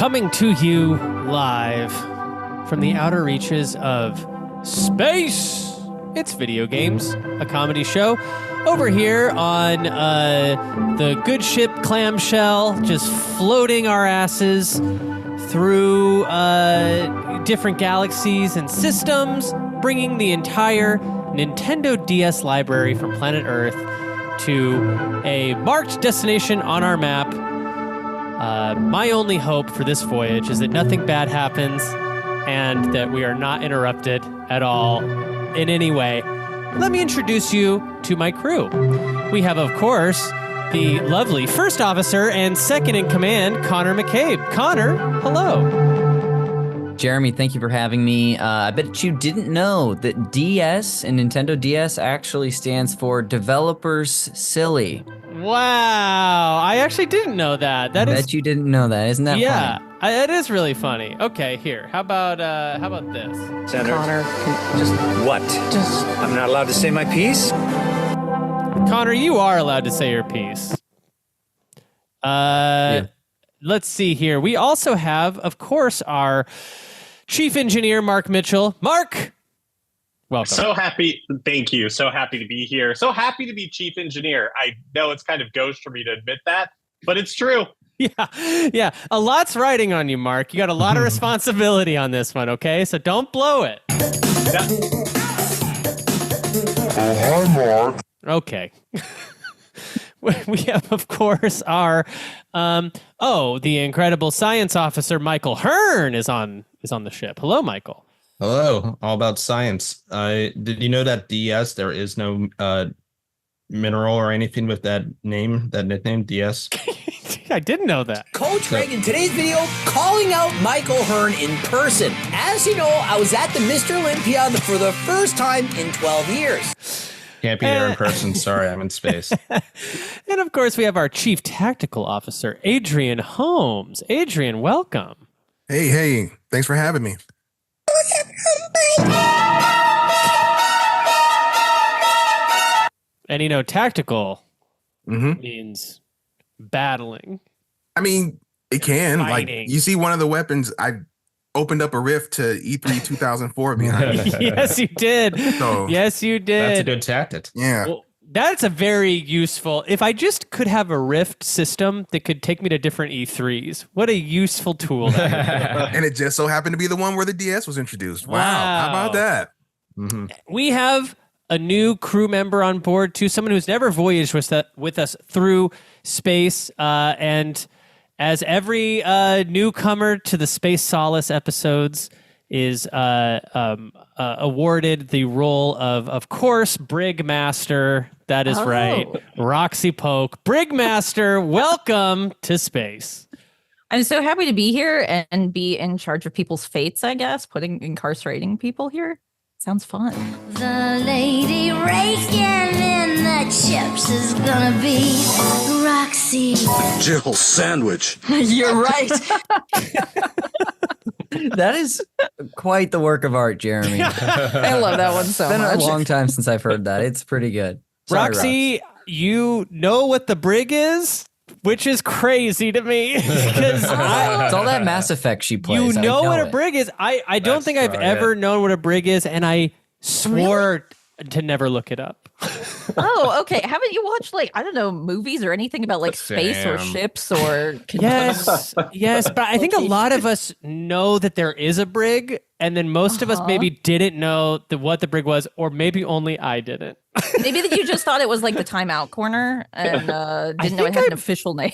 Coming to you live from the outer reaches of space. It's Video Games, a comedy show over here on the good ship Clamshell, just floating our asses through different galaxies and systems, bringing the entire Nintendo DS library from planet Earth to a marked destination on our map. My only hope for this voyage is that nothing bad happens and that we are not interrupted at all in any way. Let me introduce you to my crew. We have, of course, the lovely first officer and second in command, Connor McCabe. Connor, hello. Jeremy, thank you for having me. I bet you didn't know that DS and Nintendo DS actually stands for Developers Silly. Wow, I actually didn't know that. I bet you didn't know that. Isn't that funny? Yeah, it is really funny. Okay, here. How about this? Senator, Connor, just what? I'm not allowed to say my piece? Connor, you are allowed to say your piece. Yeah. Let's see here. We also have, of course, our chief engineer, Mark Mitchell. Mark, welcome. So happy. Thank you. So happy to be here. So happy to be chief engineer. I know it's kind of gauche for me to admit that, but it's true. Yeah. A lot's riding on you, Mark. You got a lot of responsibility on this one, okay? So don't blow it. Hi, Mark. Okay. We have, of course, our the incredible science officer Michael Hearn is on the ship. Hello, Michael. Hello, all about science. Did you know that DS there is no mineral or anything with that nickname DS? I didn't know that. Coach Greg in today's video calling out Michael Hearn in person. As you know, I was at the Mr. Olympia for the first time in 12 years. Can't be there in person. Sorry, I'm in space. And of course, we have our chief tactical officer, Adrain Holmes. Adrain, welcome. Hey, thanks for having me. And tactical means battling. I mean, it can. Fighting. Like, you see one of the weapons, I opened up a rift to EP.299 behind it. Yes, you did. So, Yes, you did. That's a good tactic. yeah. Well, that's a very useful. If I just could have a Rift system that could take me to different E3s, what a useful tool that would be. And it just so happened to be the one where the DS was introduced. Wow. Wow. How about that? Mm-hmm. We have a new crew member on board too, someone who's never voyaged with us through space. And as every newcomer to the Space Solace episodes is awarded the role of course, Brigmaster. That is right. Roxy Polk. Brigmaster, welcome to space. I'm so happy to be here and be in charge of people's fates, I guess, incarcerating people here. Sounds fun. The lady raking in the chips is gonna be Roxy. Jill Sandwich. You're right. That is quite the work of art, Jeremy. I love that one so It's been much. a long time since I've heard that. It's pretty good. Sorry, Roxy, you know what the Brig is? Which is crazy to me. Because it's all that Mass Effect she plays. you I know what a it. brig is. I don't think I've ever known what a brig is, and I swore to never look it up. Oh, okay. Haven't you watched movies or anything about space or ships or Yes, but I think a lot of us know that there is a brig, and then most of us maybe didn't know what the brig was, or maybe only I didn't. maybe that you just thought it was like the timeout corner and didn't know it had an official name.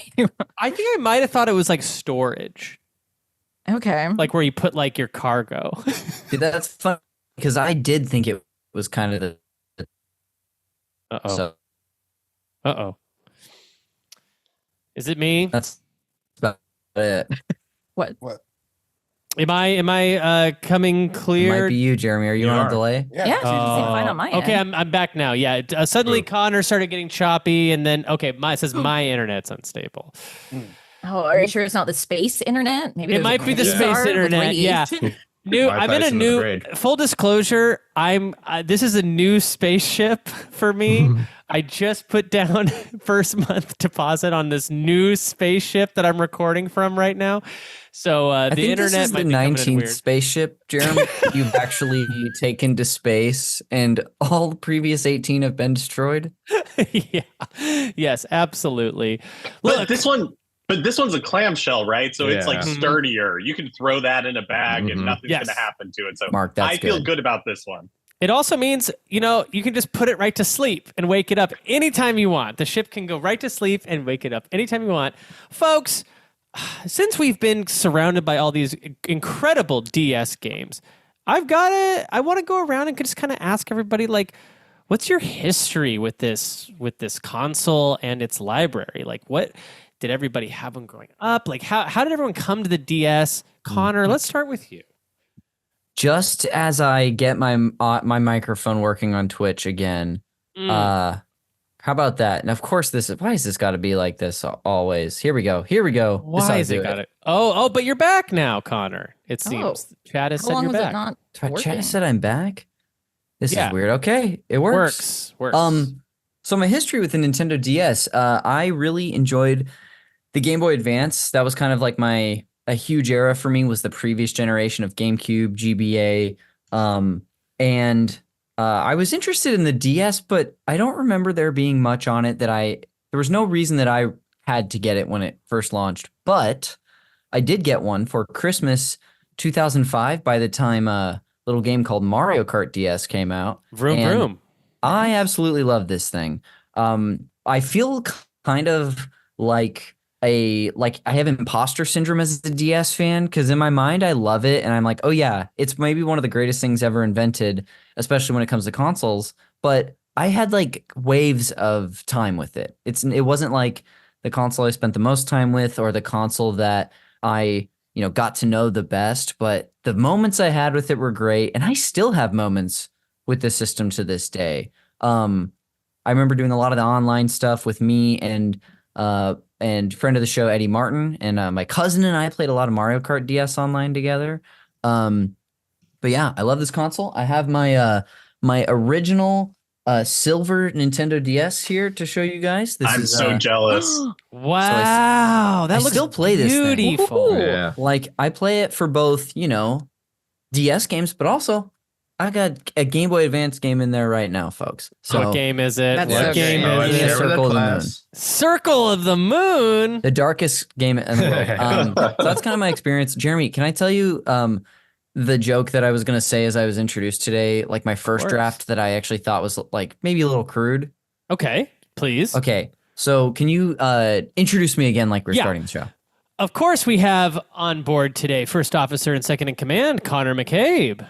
I think I might have thought it was like storage, Okay. like where you put like your cargo. See, that's fun because I did think it was kind of the. Uh-oh. So Is it me? that's about it. What? Am I coming It clear? might be you, Jeremy. Are you on a delay? Yeah, it seems fine on my end. Okay, I'm back now. Yeah, suddenly Connor started getting choppy, and then it says my internet's unstable. Oh, are you sure it's not the space internet? Maybe It there's a might be the quasar space with internet. Yeah. radiation? I'm in a Wi-Fi's in the new. brig. Full disclosure, this is a new spaceship for me. I just put down first month deposit on this new spaceship that I'm recording from right now. So I the think internet this is might the be coming in 19th weird. spaceship, Jeremy, you've actually taken to space, and all the previous 18 have been destroyed. Yeah. Yes, absolutely. But Look, this one's a clamshell, right? So it's like Yeah. sturdier. You can throw that in a bag and nothing's Yes. going to happen to it. So Mark, that's I feel good. good about this one. it also means, you can just put it right to sleep and wake it up anytime you want. The ship can go right to sleep and wake it up anytime you want. Folks, since we've been surrounded by all these incredible DS games, I want to go around and just kind of ask everybody, like, what's your history with this console and its library? Like, what did everybody have when growing up? Like, how did everyone come to the DS? Connor, let's start with you. Just as I get my microphone working on Twitch again, how about that? And of course, why has this got to be like this always? Here we go. Why is it got it? Oh, but you're back now, Connor. It seems. Chad has How said long you're was back. it not working? Chad said I'm back. This Yeah. is weird. Okay, it works. Works. So my history with the Nintendo DS, I really enjoyed the Game Boy Advance. That was kind of like a huge era for me, was the previous generation of GameCube, GBA, and I was interested in the DS, but I don't remember there being much on it there was no reason that I had to get it when it first launched, but I did get one for Christmas 2005 by the time a little game called Mario Kart DS came out. Vroom, And vroom. I absolutely love this thing. I feel kind of like I have imposter syndrome as a DS fan, because in my mind I love it and I'm like, oh yeah, it's maybe one of the greatest things ever invented, especially when it comes to consoles. But I had like waves of time with it. It wasn't like the console I spent the most time with or the console that I got to know the best, but the moments I had with it were great, and I still have moments with the system to this day. I remember doing a lot of the online stuff with me and friend of the show Eddie Martin, and my cousin and I played a lot of Mario Kart DS online together. But yeah, I love this console. I have my my original silver Nintendo DS here to show you guys. I'm so jealous. Wow, that I looks still play this thing. beautiful. Yeah. Like, I play it for both, DS games, but also I got a Game Boy Advance game in there right now, folks. So What game is it? That's What so game great. is it? Circle of the Moon. Circle of the Moon. The darkest game in the world. So that's kind of my experience. Jeremy, can I tell you the joke that I was going to say as I was introduced today? Like my first course. draft that I actually thought was like maybe a little crude. Okay, please. Okay, so can you introduce me again like we're Yeah. starting the show? Of course, we have on board today First Officer and Second in Command, Connor McCabe.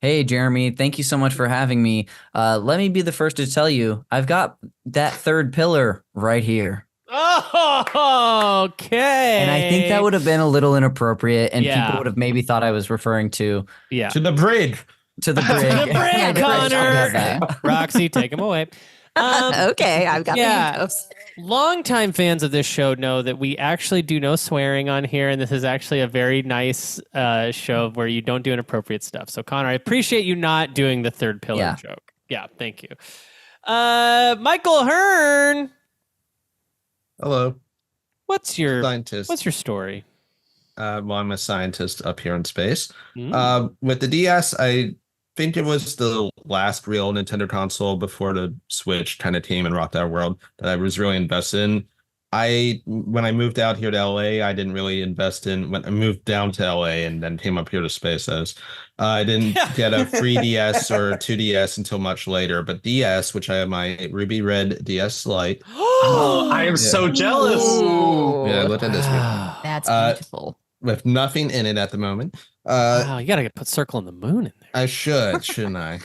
Hey, Jeremy, thank you so much for having me. Let me be the first to tell you, I've got that third pillar right here. Oh, okay. And I think that would have been a little inappropriate, and Yeah. people would have maybe thought I was referring to Yeah. To the brig. the brig. The brig, I Connor. have that. Roxy, take him away. Okay, I've got yeah. the info. Longtime fans of this show know that we actually do no swearing on here, and this is actually a very nice show where you don't do inappropriate stuff. So, Connor, I appreciate you not doing the third pillar Yeah. joke. Yeah, thank you. Michael Hearn, Hello, what's your scientist. story? Well, I'm a scientist up here in space. Mm. With the DS, I think it was the last real Nintendo console before the Switch kind of came and rocked our world that I was really invested in. When I moved out here to LA, I didn't really invest in. When I moved down to LA and then came up here to space, I didn't get a 3DS or 2DS until much later. But DS, which I have my ruby red DS Lite. Oh, I am so jealous. Yeah, look at this one. That's beautiful. With nothing in it at the moment. Wow, you gotta put Circle on the Moon in there. I shouldn't I?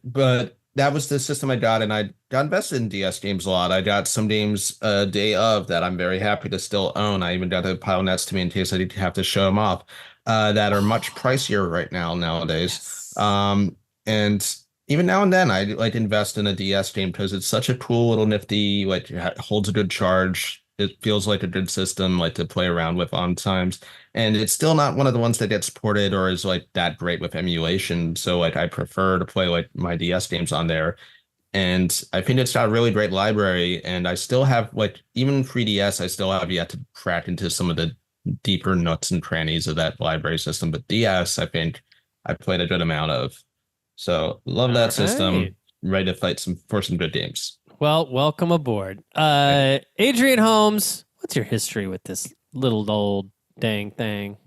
But that was the system I got, and I got invested in DS games a lot. I got some games a day of that I'm very happy to still own. I even got a pile next to me in case I have to show them off. That are much pricier right nowadays. And even now and then, I like invest in a DS game because it's such a cool little nifty. Like, it holds a good charge. It feels like a good system, like to play around with on times. And it's still not one of the ones that gets ported or is like that great with emulation. So like I prefer to play like my DS games on there. And I think it's got a really great library. And I still have, like, even 3DS, I still have yet to crack into some of the deeper nuts and crannies of that library system. But DS, I think I played a good amount of. So love that system. Ready to fight for some good games. Well, welcome aboard. Adrain Holmes, what's your history with this little old dang thing?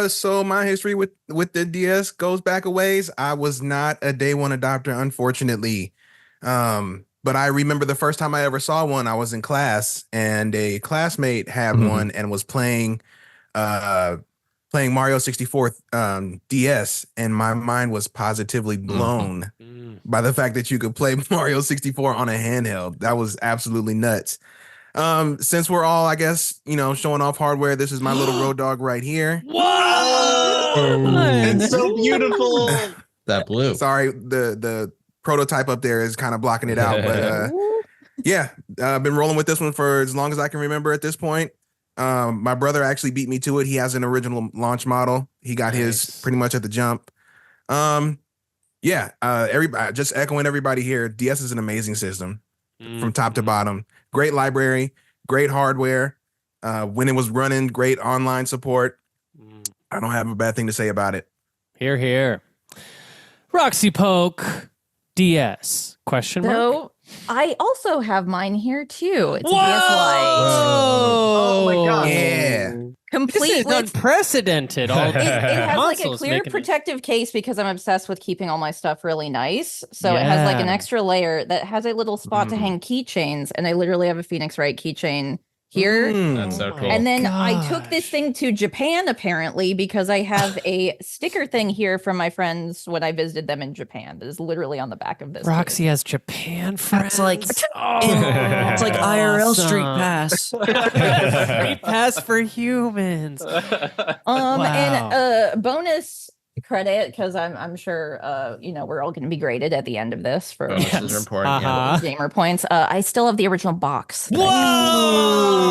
So my history with the DS goes back a ways. I was not a day one adopter, unfortunately. But I remember the first time I ever saw one, I was in class and a classmate had one and was playing Mario 64 DS, and my mind was positively blown by the fact that you could play Mario 64 on a handheld. That was absolutely nuts. Since we're all, I guess, showing off hardware, this is my little road dog right here. Whoa! It's so beautiful. That blue. Sorry, the prototype up there is kind of blocking it out, but yeah, I've been rolling with this one for as long as I can remember at this point. My brother actually beat me to it. He has an original launch model. He got his pretty much at the jump. Everybody, just echoing everybody here, DS is an amazing system from top to bottom. Great library, great hardware. When it was running, great online support. I don't have a bad thing to say about it. Hear, hear. Roxy Polk, DS, question mark? So I also have mine here too. It's a DS Oh my God. Yeah. Lite. Completely. This is unprecedented. All It has like a consoles clear making it. protective case because I'm obsessed with keeping all my stuff really nice. So it has like an Yeah. extra layer that has a little spot to hang keychains, and I literally have a Phoenix Wright keychain here. That's so cool. And then I took this thing to Japan apparently because I have a sticker thing here from my friends when I visited them in Japan. That is literally on the back of this. Roxy has Japan friends. It's like it's like IRL Street Pass. Street Pass for humans. And bonus credit because I'm sure we're all going to be graded at the end of this for Bonuses are important. gamer points. I still have the original box. Whoa!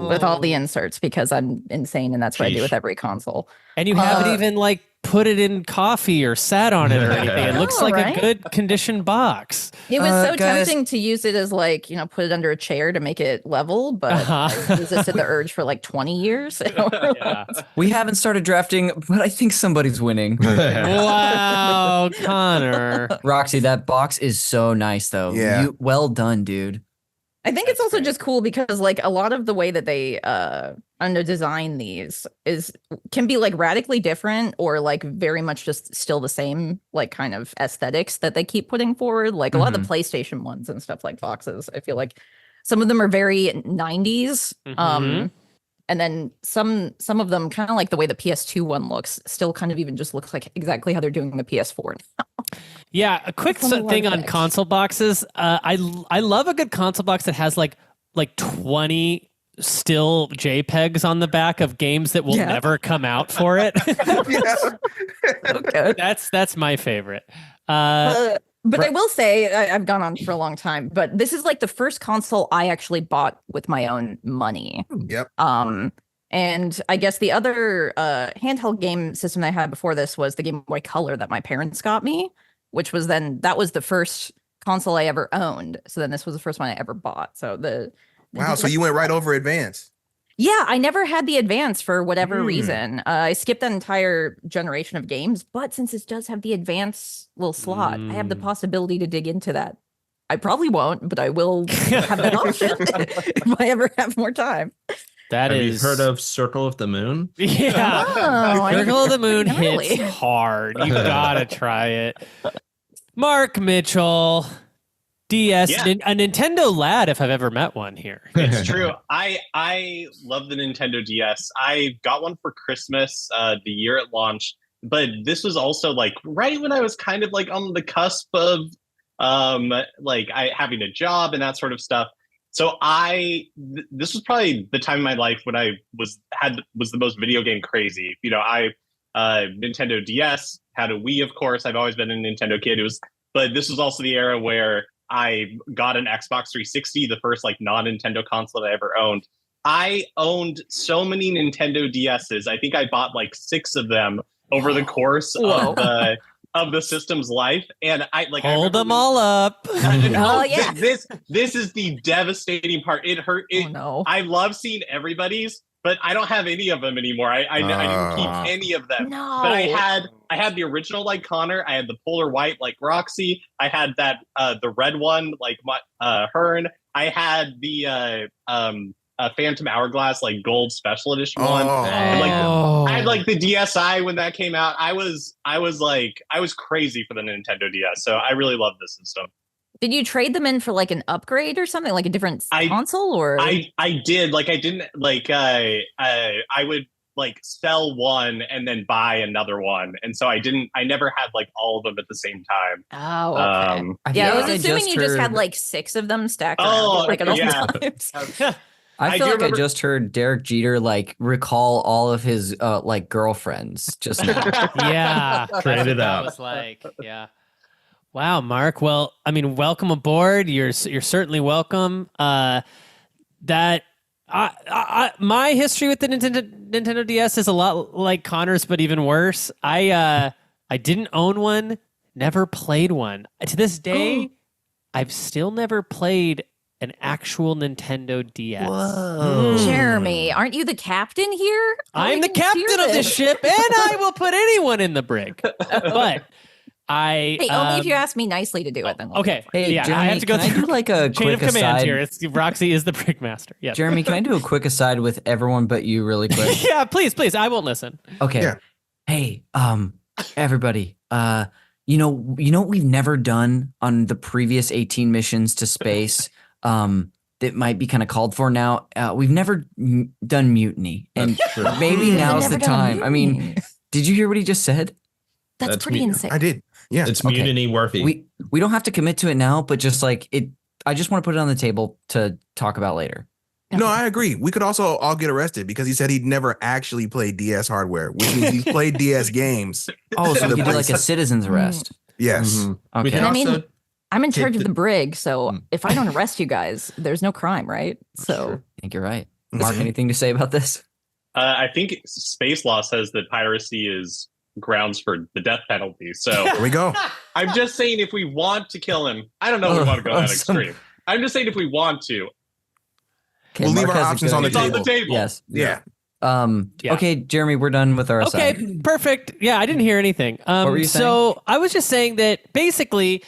With all the inserts because I'm insane and that's what I do with every console. And you haven't even like put it in coffee or sat on it or anything. It looks like a good condition box. It was so guys. tempting to use it as like, put it under a chair to make it level, but I resisted the urge for like 20 years. We haven't started drafting, but I think somebody's winning. Wow, Connor. Roxy, that box is so nice though. Yeah. Well done, dude. I think it's also just cool because like a lot of the way that they design these can be like radically different or like very much just still the same like kind of aesthetics that they keep putting forward. Like a lot of the PlayStation ones and stuff like boxes. I feel like some of them are very 90s. And then some of them kind of like the way the PS2 one looks still kind of even just looks like exactly how they're doing the PS4 now. Yeah, a quick thing on console boxes. I love a good console box that has like 20 still JPEGs on the back of games that will never come out for it. Okay. That's my favorite. But I will say, I've gone on for a long time, but this is like the first console I actually bought with my own money. Yep. And I guess the other handheld game system I had before this was the Game Boy Color that my parents got me, which was that was the first console I ever owned. So then this was the first one I ever bought. So Wow, so you went right over Advance. Yeah, I never had the Advance for whatever reason. I skipped that entire generation of games, but since it does have the Advance little slot, I have the possibility to dig into that. I probably won't, but I will have that option if I ever have more time. Have you heard of Circle of the Moon? Yeah. Oh, Circle of the Moon Gnarly. hits hard. You gotta try it. Mark Mitchell, DS, a Nintendo lad if I've ever met one here. It's true. I love the Nintendo DS. I got one for Christmas the year it launched, but this was also like right when I was kind of like on the cusp of having a job and that sort of stuff. So this was probably the time in my life when I was the most video game crazy. Nintendo DS, had a Wii, of course. I've always been a Nintendo kid. But this was also the era where I got an Xbox 360, the first non-Nintendo console that I ever owned. I owned so many Nintendo DSs. I think I bought 6 of them over the course of of the system's life, and I hold them all up. Oh, yeah. This is the devastating part. It hurt. Oh, no. I love seeing everybody's, but I don't have any of them anymore. I didn't keep any of them. No. But I had the original like Connor. I had the polar white like Roxy. I had that the red one like Hearn. I had the Phantom Hourglass like gold special edition one. And, like, I had like the DSi when that came out. I was crazy for the Nintendo DS. So I really love this system. Did you trade them in for like an upgrade or something, like a different console, or? I did. Like I didn't like I would like sell one and then buy another one, and so I never had like all of them at the same time. Oh, okay. I was assuming you just had like 6 of them stacked around like at all times. I feel like I just heard Derek Jeter like recall all of his like girlfriends just now. Yeah, Trade it out. Was like, yeah. Wow, Mark. Well, I mean, welcome aboard. You're certainly welcome. My history with the Nintendo DS is a lot like Connor's, but even worse. I didn't own one, never played one. To this day, I've still never played an actual Nintendo DS. Whoa. Jeremy, aren't you the captain here? I'm the captain of this ship, and I will put anyone in the brig. But hey, only if you ask me nicely to do it. Then okay. Hey, yeah, Jeremy, I have to go can I through do like a chain quick of command aside? here. Roxy is the brig master. Yes. Jeremy, can I do a quick aside with everyone but you really quick? Yeah, please. I won't listen. Okay. Yeah. Hey, everybody, you know what we've never done on the previous 18 missions to space, that might be kind of called for now. We've never done mutiny, and maybe now's the time. I mean, did you hear what he just said? That's pretty insane. I did. Yeah. It's mutiny worthy. We don't have to commit to it now, but just like it, I just want to put it on the table to talk about later. No, I agree. We could also all get arrested because he said he'd never actually played DS hardware, which means he's played DS games. Oh, so we could do like a citizen's arrest. Yes. Mm-hmm. Okay. And I mean, I'm in charge of the brig, so if I don't arrest you guys, there's no crime, right? So I think you're right. Mark, anything to say about this? I think space law says that piracy is grounds for the death penalty. So there we go. I'm just saying, if we want to kill him, I don't know if we want to go that extreme. I'm just saying, if we want to, Okay, we'll Mark leave our has a options good on the it's table. on the table. Yes. Yeah. Yeah. Okay, Jeremy, we're done with our aside. Okay, perfect. Yeah, I didn't hear anything. What were you saying? So I was just saying that basically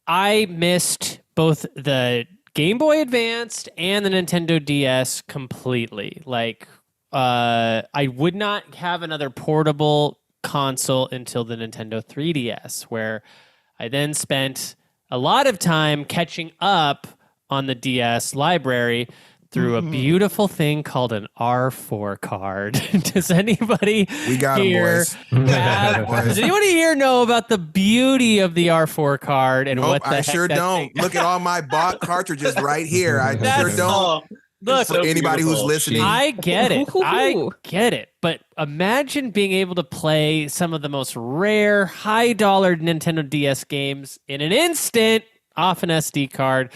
I missed both the Game Boy Advanced and the Nintendo DS completely. Like, I would not have another portable console until the Nintendo 3DS, where I then spent a lot of time catching up on the DS library through a beautiful thing called an R4 card. Does anybody We got him, here boys. does anybody here know about the beauty of the R4 card and Nope, what the I heck sure that don't. thing- Look at all my bought cartridges right here. I sure don't. Oh, Look, so Anybody who's beautiful. listening. I get it. I Ooh. get it. But imagine being able to play some of the most rare, high-dollar Nintendo DS games in an instant off an SD card.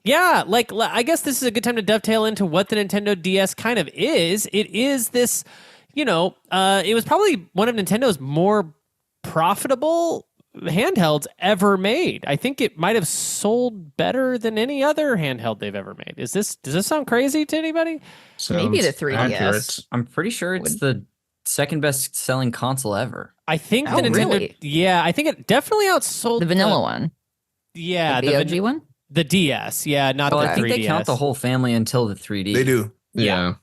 Yeah, like I guess this is a good time to dovetail into what the Nintendo DS kind of is. It is this, it was probably one of Nintendo's more profitable handhelds ever made. I think it might have sold better than any other handheld they've ever made. Does this sound crazy to anybody? Maybe the Sounds 3DS. accurate. I'm pretty sure it's the second best selling console ever. I think Oh, the Nintendo. really? Yeah, I think it definitely outsold The vanilla one. Yeah, Like the OG one? the DS. Yeah, not Well, the I think 3DS. they count the whole family until the 3D. They do. Yeah.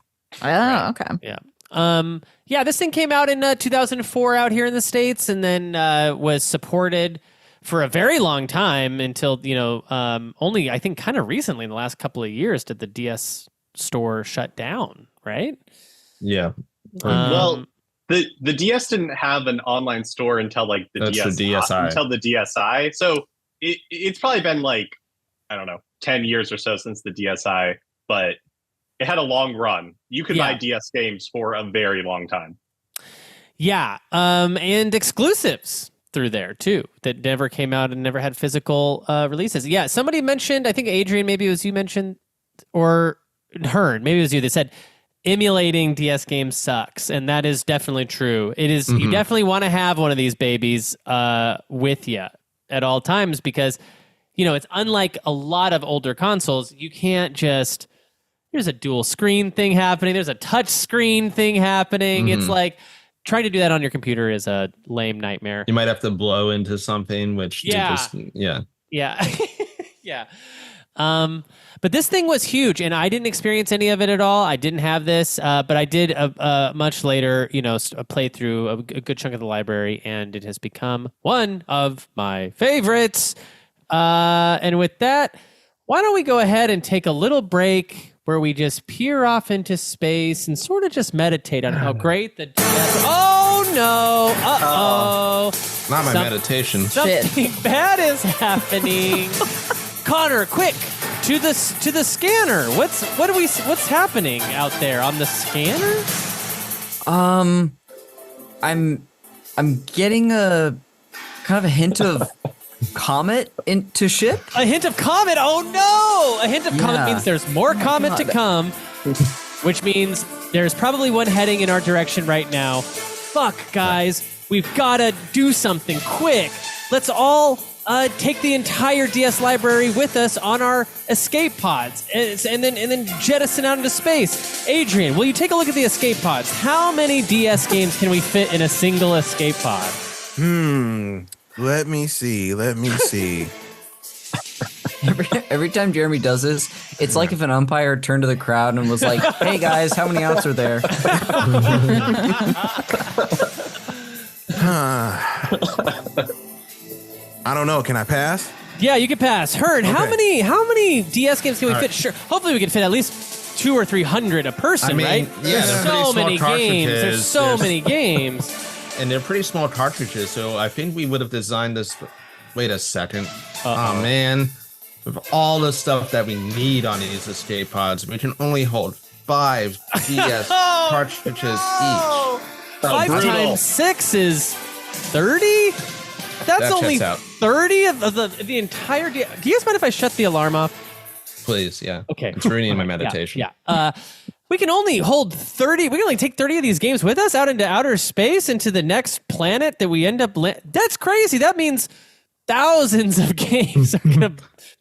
Oh, okay. Yeah, this thing came out in 2004 out here in the States, and then was supported for a very long time until, only I think kind of recently in the last couple of years did the DS store shut down, right? Yeah. Well, the DS didn't have an online store until like the That's DS the DSi. until the DSi. So it's probably been like, I don't know, 10 years or so since the DSi, but it had a long run. You could buy DS games for a very long time. Yeah, and exclusives through there too that never came out and never had physical releases. Yeah, somebody mentioned, I think Adrian, maybe it was you mentioned, or Hearn, maybe it was you that said emulating DS games sucks, and that is definitely true. It is. You definitely want to have one of these babies with you at all times because, it's unlike a lot of older consoles. You can't just, there's a dual screen thing happening. There's a touch screen thing happening. It's like trying to do that on your computer is a lame nightmare. You might have to blow into something, which Yeah. But this thing was huge, and I didn't experience any of it at all. I didn't have this, but I did much later, play through a good chunk of the library, and it has become one of my favorites. And with that, why don't we go ahead and take a little break where we just peer off into space and sort of just meditate on how great the DS. Oh no! Not my meditation. Something bad is happening. Connor, quick to the scanner. What's happening out there on the scanner? I'm getting a kind of a hint of comet into ship. A hint of comet. Oh no! A hint of comet means there's more comet to come, which means there's probably one heading in our direction right now. Fuck, guys, we've got to do something quick. Let's all take the entire DS library with us on our escape pods, and then jettison out into space. Adrian, will you take a look at the escape pods? How many DS games can we fit in a single escape pod? Let me see. Every time Jeremy does this, it's like if an umpire turned to the crowd and was like, "Hey guys, how many outs are there?" I don't know. Can I pass? Yeah, you can pass. Hearn, Okay. how many DS games can we fit? Sure, hopefully we can fit at least 200 or 300 a person, right? Yeah, There's they're so pretty small many games. There's cartridges. so many games. And they're pretty small cartridges, so I think we would have designed this. Wait a second. Oh man, with all the stuff that we need on these escape pods, we can only hold 5 DS cartridges each. 5 times 6 is 30. That's That only checks out. 30 of the entire. Do you guys mind if I shut the alarm off? Please, yeah. Okay. It's ruining my meditation. Yeah. We can only hold 30. We can only take 30 of these games with us out into outer space, into the next planet that we end up. That's crazy. That means thousands of games are going to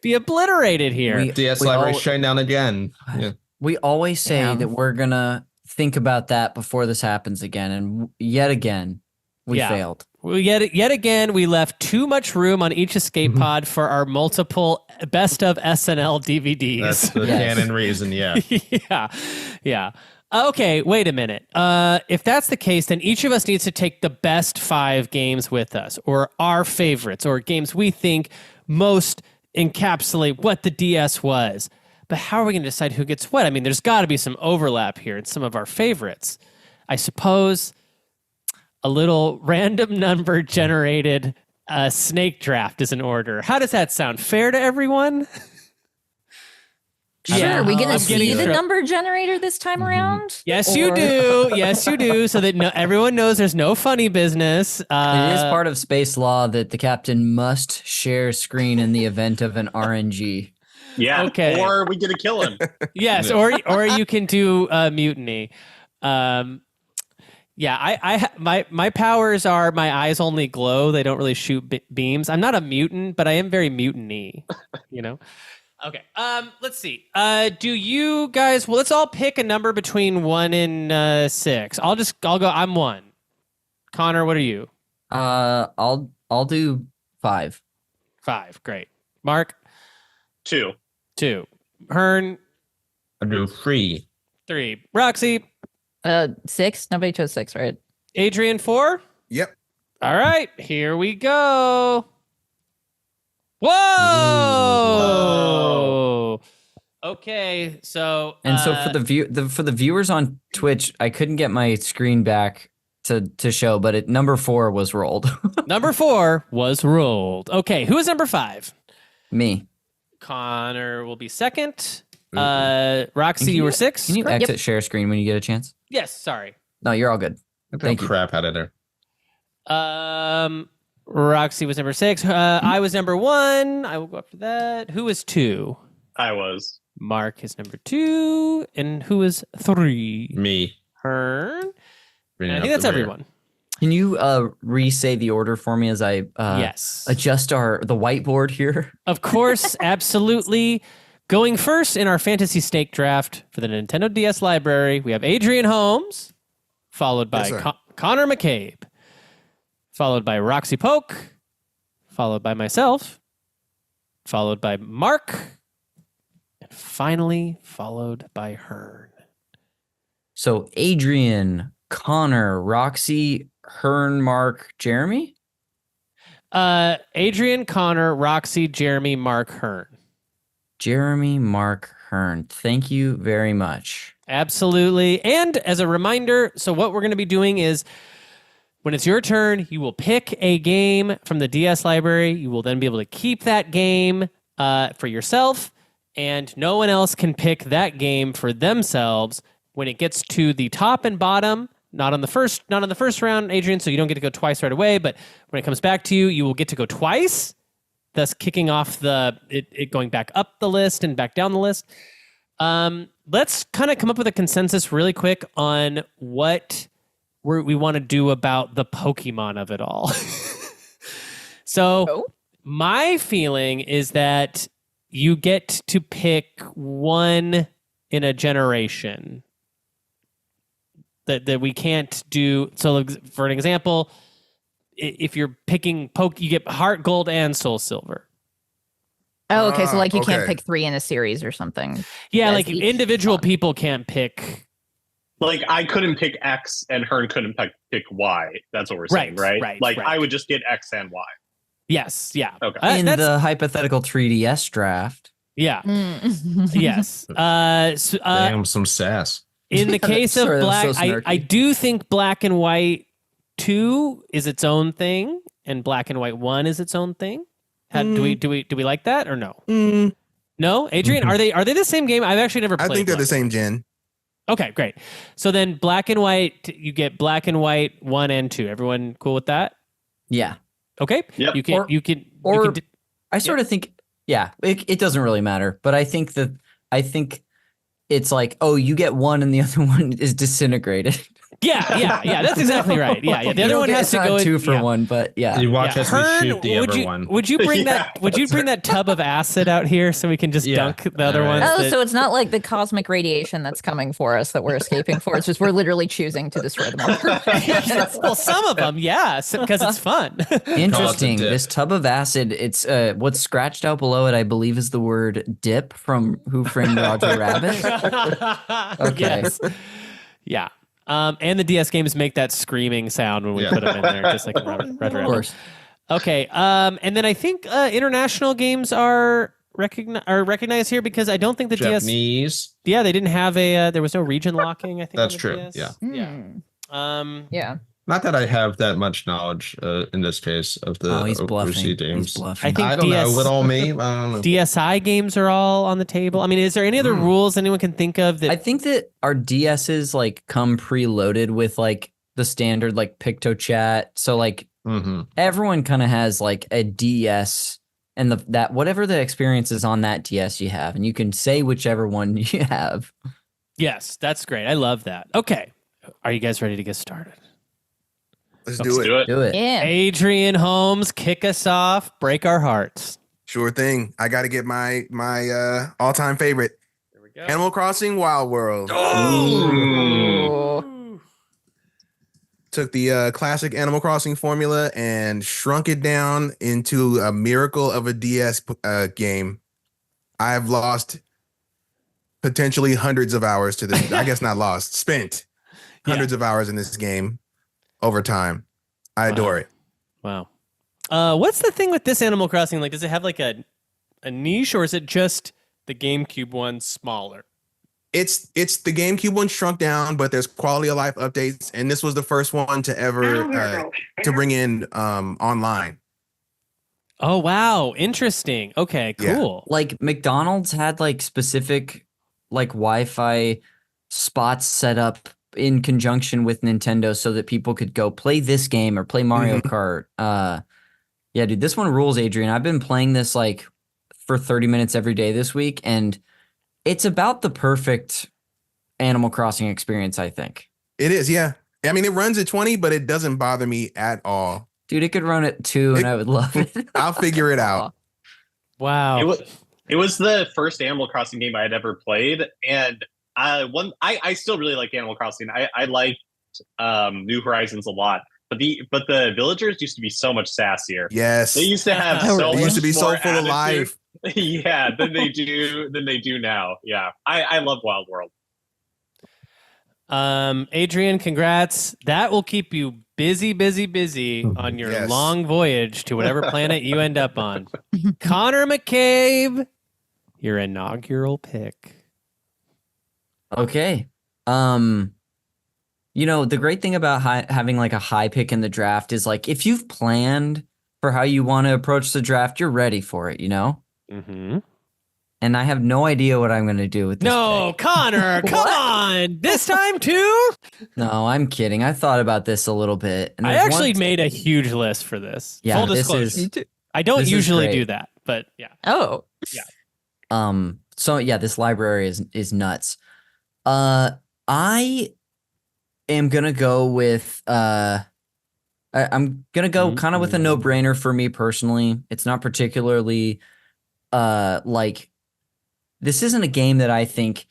be obliterated here. DS library shutting down again. Yeah. We always say that we're gonna think about that before this happens again, and yet again, we failed. Yet again, we left too much room on each escape pod for our multiple best of SNL DVDs. That's the canon reason, yeah. Yeah. Okay, wait a minute. If that's the case, then each of us needs to take the best 5 games with us, or our favorites, or games we think most encapsulate what the DS was. But how are we going to decide who gets what? I mean, there's got to be some overlap here in some of our favorites. I suppose a little random number generated snake draft is in order. How does that sound? Fair to everyone? Sure. Are we going to I'm see getting the through- number generator this time around? Yes, you do. Yes, you do. So that everyone knows there's no funny business. It is part of space law that the captain must share screen in the event of an RNG. Yeah. Okay. Or we get to kill him. Yes, or you can do mutiny. Yeah, my powers are my eyes only glow. They don't really shoot beams. I'm not a mutant, but I am very mutiny. Okay. Let's see. Do you guys? Well, let's all pick a number between 1 and 6. I'll go. I'm 1. Connor, what are you? I'll do 5. 5. Great. Mark. 2. 2. Hearn. I do 3. 3. Roxy. 6. Nobody chose 6, right? Adrian. 4. Yep. All right. Here we go. Whoa! Okay, so And so for the viewers on Twitch, I couldn't get my screen back to show, but number 4 was rolled. number 4 was rolled. Okay, who is number 5? Me. Connor will be second. Roxy, you were 6. Can you exit share screen when you get a chance? Yes. Sorry. No, you're all good. Thank you. Crap out of there. Roxy was number 6. I was number 1. I will go up for that. Who was 2? I was. Mark is number 2. And who is 3? Me. Hearn. Bringing I up think that's the rear. everyone. Can you re-say the order for me as I Yes. adjust the whiteboard here? Of course, absolutely. Going first in our fantasy snake draft for the Nintendo DS library, we have Adrain Holmes, followed by Yes, sir. Connor McCabe, followed by Roxy Polk, followed by myself, followed by Mark, and finally followed by Hearn. So Adrian, Connor, Roxy, Hearn, Mark, Jeremy? Adrian, Connor, Roxy, Jeremy, Mark, Hearn. Jeremy, Mark, Hearn. Thank you very much. Absolutely. And as a reminder, so what we're going to be doing is when it's your turn, you will pick a game from the DS library. You will then be able to keep that game for yourself, and no one else can pick that game for themselves. When it gets to the top and bottom, not on the first round, Adrian, so you don't get to go twice right away, but when it comes back to you, you will get to go twice, thus kicking off it going back up the list and back down the list. Let's kind of come up with a consensus really quick on what we want to do about the Pokemon of it all. So my feeling is that you get to pick one in a generation that we can't do. So for an example, if you're picking you get Heart Gold and Soul Silver. Oh, okay. So like you can't okay. pick 3 in a series or something. Yeah, As like each individual one. people can't pick. Like I couldn't pick X and Hearn couldn't pick Y. That's what we're saying, Right, right? right, Like right. I would just get X and Y. Yes, yeah. Okay. In That's- the hypothetical 3DS draft. yeah. Mm. Yes. Damn, some sass. In the case of Sorry, that was Black, so snarky. I do think Black and White 2 is its own thing, and Black and White 1 is its own thing. Do we like that or no? No, Adrian, are they the same game? I've actually never I played. think they're the Black. same gen. Okay, great. So then Black and White, you get Black and White 1 and 2. Everyone cool with that? Yeah. Okay. Yep. You can Or- you can or- you can I sort of think, yeah, it doesn't really matter. But I think it's like, oh, you get one and the other one is disintegrated. yeah. That's exactly right. Yeah. The You other don't one get- has it's to not go 2 for yeah. 1, but yeah. You watch as we Hearn, shoot the would other you, one. Would you bring Yeah, Would you bring that tub of acid out here so we can just Yeah. dunk the other All right. ones? Oh, that- so it's not like the cosmic radiation that's coming for us that we're escaping for. It's just we're literally choosing to destroy them all. well, some of them, yes, because it's fun. Interesting. dip. This tub of acid, it's what's scratched out below it, I believe, is the word dip from Who Framed Roger Rabbit. Okay. Yes. Yeah. And the DS games make that screaming sound when we Yeah. put them in there, just like in Roger Of Rabbit. course. Okay. And then I think international games are recognized here because I don't think the DS. Japanese. Yeah, they didn't have there was no region locking. I think on That's the true, DS. yeah. Yeah. Yeah. Not that I have that much knowledge in this case of the Oh, he's bluffing. overseas He's games. bluffing. I think I don't know. DS Little me. I don't know. DSi games are all on the table. I mean, is there any other rules anyone can think of that? I think that our DSs like come preloaded with like the standard like PictoChat. So like Mm-hmm. everyone kind of has like a DS and that whatever the experience is on that DS you have, and you can say whichever one you have. Yes, that's great. I love that. Okay. Are you guys ready to get started? Let's Let's do it. do it. Do it. Yeah. Adrian Holmes, kick us off, break our hearts. Sure thing. I got to get my all-time favorite, There we go. Animal Crossing Wild World. Oh. Took the classic Animal Crossing formula and shrunk it down into a miracle of a DS game. I've lost potentially hundreds of hours to this. I guess not lost, spent hundreds of hours in this game over time. I adore it. Wow. What's the thing with this Animal Crossing? Like, does it have like a niche, or is it just the GameCube one smaller? It's the GameCube one shrunk down, but there's quality of life updates, and this was the first one to ever to bring in online. Oh wow, interesting. Okay, Yeah. cool. Like McDonald's had like specific like Wi-Fi spots set up in conjunction with Nintendo so that people could go play this game or play Mario Kart. Yeah, dude, this one rules, Adrian. I've been playing this like for 30 minutes every day this week, and It's about the perfect Animal Crossing experience, I think. It is, yeah. I mean, it runs at 20, but it doesn't bother me at all. Dude, it could run at 2 and I would love it. I'll figure it out. Wow. It was the first Animal Crossing game I had ever played, and I still really like Animal Crossing. I liked New Horizons a lot, but the villagers used to be so much sassier. Yes, they used to have they used to be so full of life. Yeah, than they do now. Yeah, I love Wild World. Adrian, congrats. That will keep you busy on your long voyage to whatever planet you end up on. Connor McCabe, your inaugural pick. Okay. The great thing about having like a high pick in the draft is like if you've planned for how you want to approach the draft, you're ready for it, Mm-hmm. And I have no idea what I'm going to do with this. No, pick. Connor, come on. This time too? No, I'm kidding. I thought about this a little bit. And I actually made a huge list for this. Yeah, Full disclosure. I don't usually do that, but yeah. Oh. Yeah. So yeah, this library is nuts. I am gonna go with I'm gonna go kind of with a no-brainer for me personally. It's not particularly like this isn't a game that I think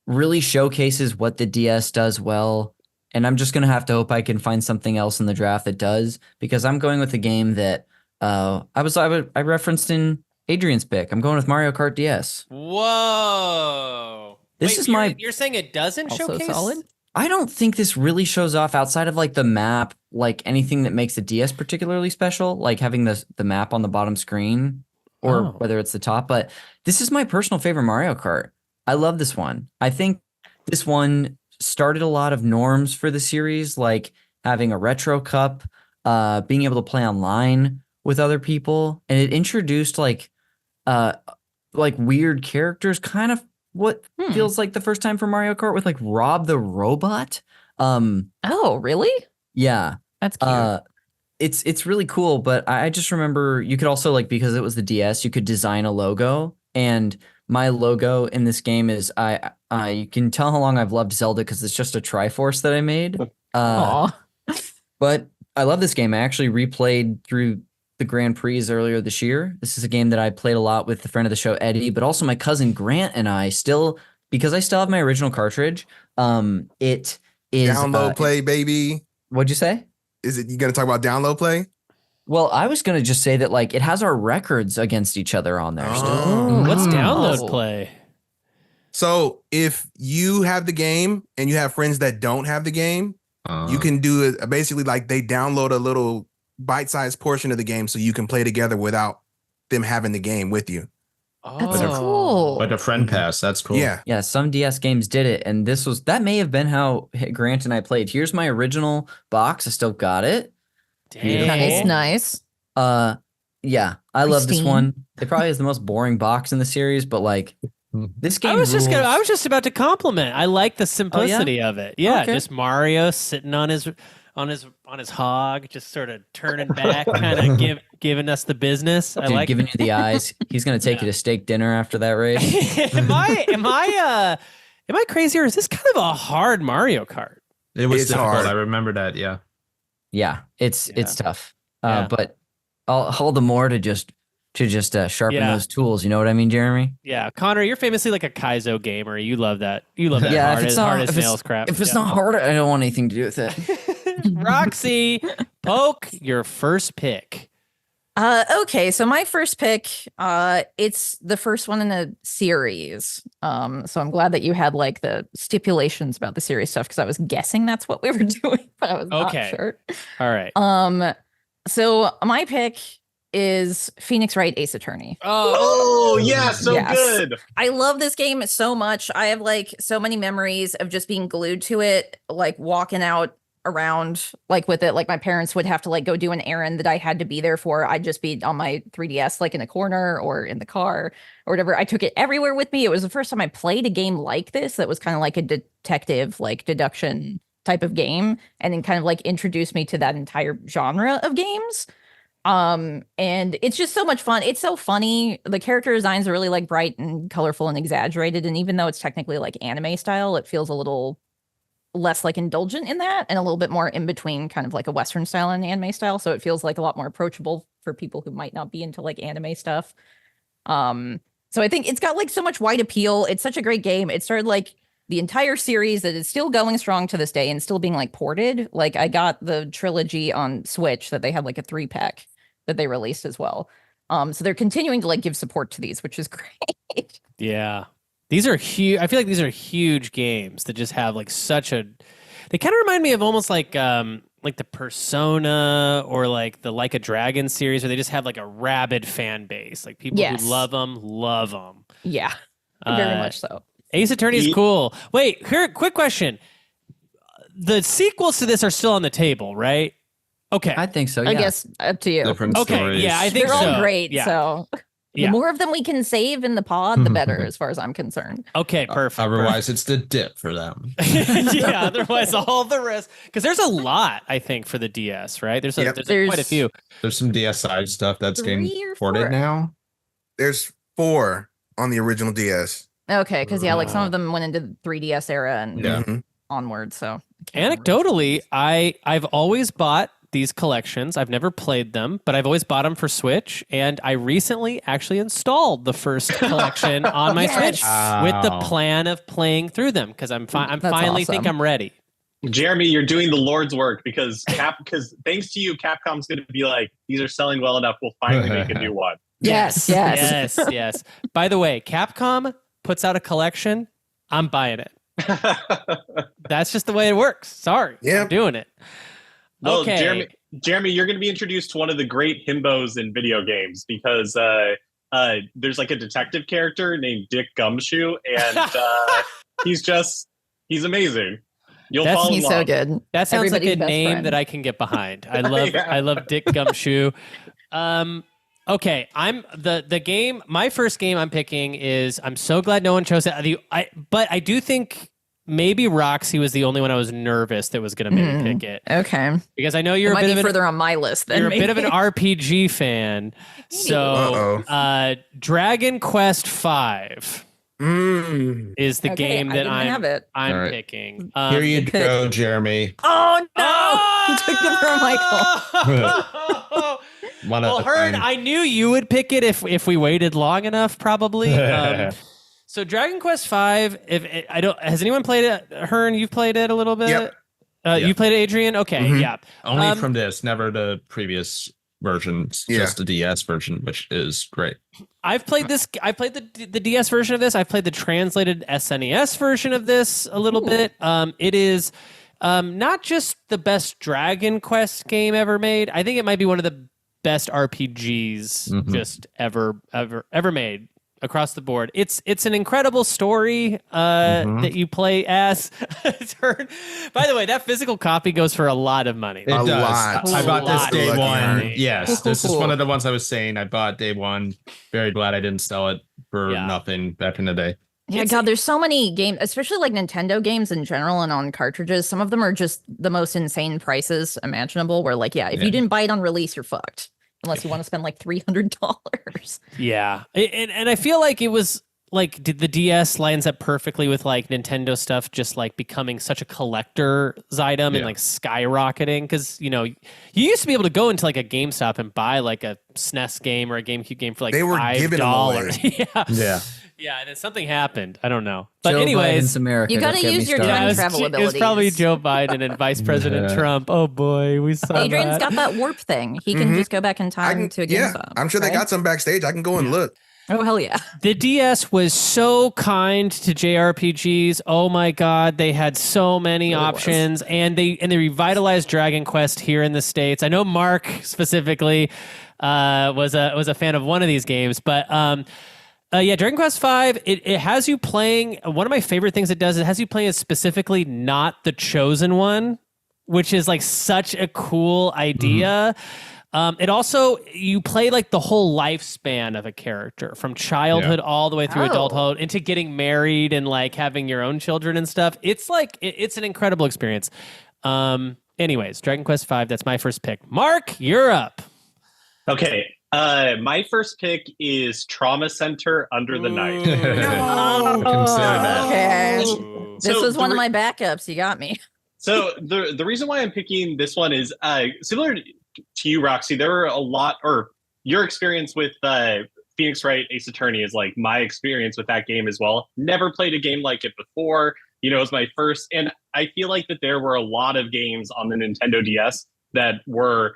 really showcases what the DS does well, and I'm just gonna have to hope I can find something else in the draft that does, because I'm going with a game that I referenced in Adrian's pick. I'm going with Mario Kart DS. Whoa. You're saying it doesn't showcase? Solid? I don't think this really shows off outside of like the map, like anything that makes the DS particularly special, like having the map on the bottom screen or whether it's the top. But this is my personal favorite Mario Kart. I love this one. I think this one started a lot of norms for the series, like having a retro cup, being able to play online with other people, and it introduced like weird characters, kind of what feels like the first time for Mario Kart with like Rob the Robot. Oh, really? Yeah. That's cute. It's really cool, but I just remember you could also, like, because it was the DS, you could design a logo, and my logo in this game is you can tell how long I've loved Zelda because it's just a Triforce that I made. But I love this game. I actually replayed through the Grand Prix earlier this year. This is a game that I played a lot with the friend of the show, Eddie, but also my cousin Grant and I still, because I still have my original cartridge. It is download play, baby. What'd you say? Is it you gonna talk about download play? Well, I was gonna just say that like it has our records against each other on there. What's download play? So if you have the game and you have friends that don't have the game, you can do it basically like they download a little bite-sized portion of the game so you can play together without them having the game with you. That's so cool. Like a friend pass. That's cool. Yeah, some DS games did it, and that may have been how Grant and I played. Here's my original box. I still got it. Dang. Nice. Yeah, I love this one. It probably is the most boring box in the series, but like this game. I was just about to compliment. I like the simplicity of it. Yeah, Okay. Just Mario sitting on his hog, just sort of turning back, kind of giving us the business. Dude, I like giving you the eyes. He's gonna take you to steak dinner after that race. am I crazy, or is this kind of a hard Mario Kart? It was It's difficult. hard. I remember that. Yeah. Yeah, it's tough. Yeah. But all the more to just sharpen Yeah. those tools. You know what I mean, Jeremy? Yeah, Connor, you're famously like a Kaizo gamer. You love that. You love that Yeah, hard as nails crap. If it's Yeah. not hard, I don't want anything to do with it. Roxy Polk, your first pick. Okay, so my first pick, it's the first one in a series. So I'm glad that you had like the stipulations about the series stuff, because I was guessing that's what we were doing, but I was not sure. All right. So my pick is Phoenix Wright Ace Attorney. Oh yeah, so good. I love this game so much. I have like so many memories of just being glued to it, like walking out around like with it. Like my parents would have to like go do an errand that I had to be there for. I'd just be on my 3DS like in a corner or in the car or whatever. I took it everywhere with me. It was the first time I played a game like this that was kind of like a detective, like deduction type of game, and then kind of like introduced me to that entire genre of games. And it's just so much fun. It's so funny. The character designs are really like bright and colorful and exaggerated. And even though it's technically like anime style, it feels a little less like indulgent in that and a little bit more in between kind of like a Western style and anime style. So it feels like a lot more approachable for people who might not be into like anime stuff. So I think it's got like so much wide appeal. It's such a great game. It started like the entire series that is still going strong to this day and still being like ported. Like I got the trilogy on Switch that they had like a 3-pack that they released as well. So they're continuing to like give support to these, which is great. Yeah. These are huge. I feel like these are huge games that just have like such a, they kind of remind me of almost like the Persona or like the Like a Dragon series where they just have like a rabid fan base. Like people who love them. Yeah, very much so. Ace Attorney is cool. Wait, here, quick question. The sequels to this are still on the table, right? Okay. I think so. Yeah. I guess up to you. Different Okay, stories. yeah, I think They're so. all great. Yeah. So the more of them we can save in the pod, the better, as far as I'm concerned. Okay, perfect. Otherwise, it's the dip for them. Yeah, otherwise all the rest. Because there's a lot, I think, for the DS, right? There's quite a few. There's some DSi stuff that's getting 3 or 4? ported now. There's 4 on the original DS. Okay, because like some of them went into the 3DS era and Mhm. onward. So I can't remember. Anecdotally, I've always bought these collections. I've never played them, but I've always bought them for Switch. And I recently actually installed the first collection on my Switch with the plan of playing through them because I'm finally awesome. think I'm ready. Jeremy, you're doing the Lord's work because thanks to you, Capcom's going to be like, these are selling well enough. We'll finally make a new one. Yes. Yes. By the way, Capcom puts out a collection. I'm buying it. That's just the way it works. Sorry. Yeah. I'm doing it. Well, Okay. Jeremy, you're going to be introduced to one of the great himbos in video games because there's like a detective character named Dick Gumshoe, and he's amazing. You'll fall in He's love. so good. That sounds like Everybody's a best name friend. that I can get behind. I love Yeah. I love Dick Gumshoe. Okay, I'm the game. My first game I'm picking is. I'm so glad no one chose it. But I do think maybe Roxy was the only one I was nervous that was going to maybe pick it Okay. because I know you're It a might bit be of an, further on my list than you're a maybe. bit of an RPG fan. So Dragon Quest V is the Okay, game I that didn't have it. I'm All right. picking. Here you go, Jeremy. Oh no! He took it from Michael. Well, Hearn, I knew you would pick it if we waited long enough, probably. So Dragon Quest V, has anyone played it? Hearn, you've played it a little bit? Yep. You played it, Adrian? Okay, yeah. Only from this, never the previous version, Yeah. just the DS version, which is great. I've played this. I played the DS version of this. I've played the translated SNES version of this a little bit. It is not just the best Dragon Quest game ever made. I think it might be one of the best RPGs just ever made across the board. It's an incredible story that you play as. By the way, that physical copy goes for a lot of money. It does. lot. I bought this day Lucky one. Hearn. Yes, this is one of the ones I was saying. I bought day one. Very glad I didn't sell it for nothing back in the day. Yeah, God, there's so many games, especially like Nintendo games in general and on cartridges. Some of them are just the most insane prices imaginable. Where like, if you didn't buy it on release, you're fucked. Unless you want to spend like $300. Yeah, and I feel like it was like the DS lines up perfectly with like Nintendo stuff just like becoming such a collector's item and like skyrocketing because you used to be able to go into like a GameStop and buy like a SNES game or a GameCube game for like They were giving them away. $5. Yeah, and then something happened. I don't know. But Joe anyways, Biden's America. You gotta Don't get me use your started. time it travel was abilities. probably Joe Biden and Vice President Trump. Oh boy, we saw Adrian's that. got that warp thing. He can just go back in time to a GameStop. I'm sure they got some backstage. I can go and look. Oh hell yeah! The DS was so kind to JRPGs. Oh my god, they had so many options, and they revitalized Dragon Quest here in the States. I know Mark specifically was a fan of one of these games, but Dragon Quest V, it has you playing. One of my favorite things it does, it has you playing as specifically not the chosen one, which is like such a cool idea. It also, you play like the whole lifespan of a character from childhood all the way through adulthood into getting married and like having your own children and stuff. It's like, it's an incredible experience. Anyways, Dragon Quest V, that's my first pick. Mark, you're up. Okay. My first pick is Trauma Center Under the Knife. Consider that. Okay. Ooh. This So was one the of my backups. You got me. So the reason why I'm picking this one is similar to you, Roxy. There were a lot, or your experience with Phoenix Wright Ace Attorney is like my experience with that game as well. Never played a game like it before. You know, it was my first, and I feel like that there were a lot of games on the Nintendo DS that were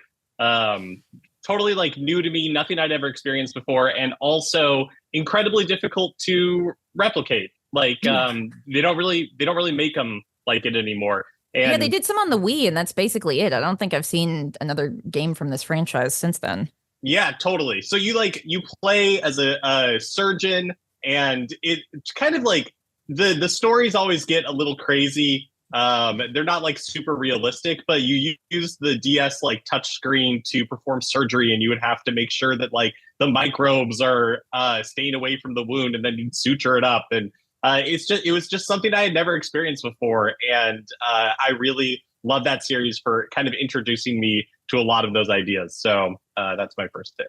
totally like new to me, nothing I'd ever experienced before, and also incredibly difficult to replicate. Like they don't really make them like it anymore. And yeah, they did some on the Wii, and that's basically it. I don't think I've seen another game from this franchise since then. Yeah, totally. So you play as a surgeon, and it's kind of like the stories always get a little crazy. They're not like super realistic, but you use the DS like touch screen to perform surgery, and you would have to make sure that like the microbes are staying away from the wound, and then you suture it up. And it was just something I had never experienced before, and I really love that series for kind of introducing me to a lot of those ideas. So that's my first pick.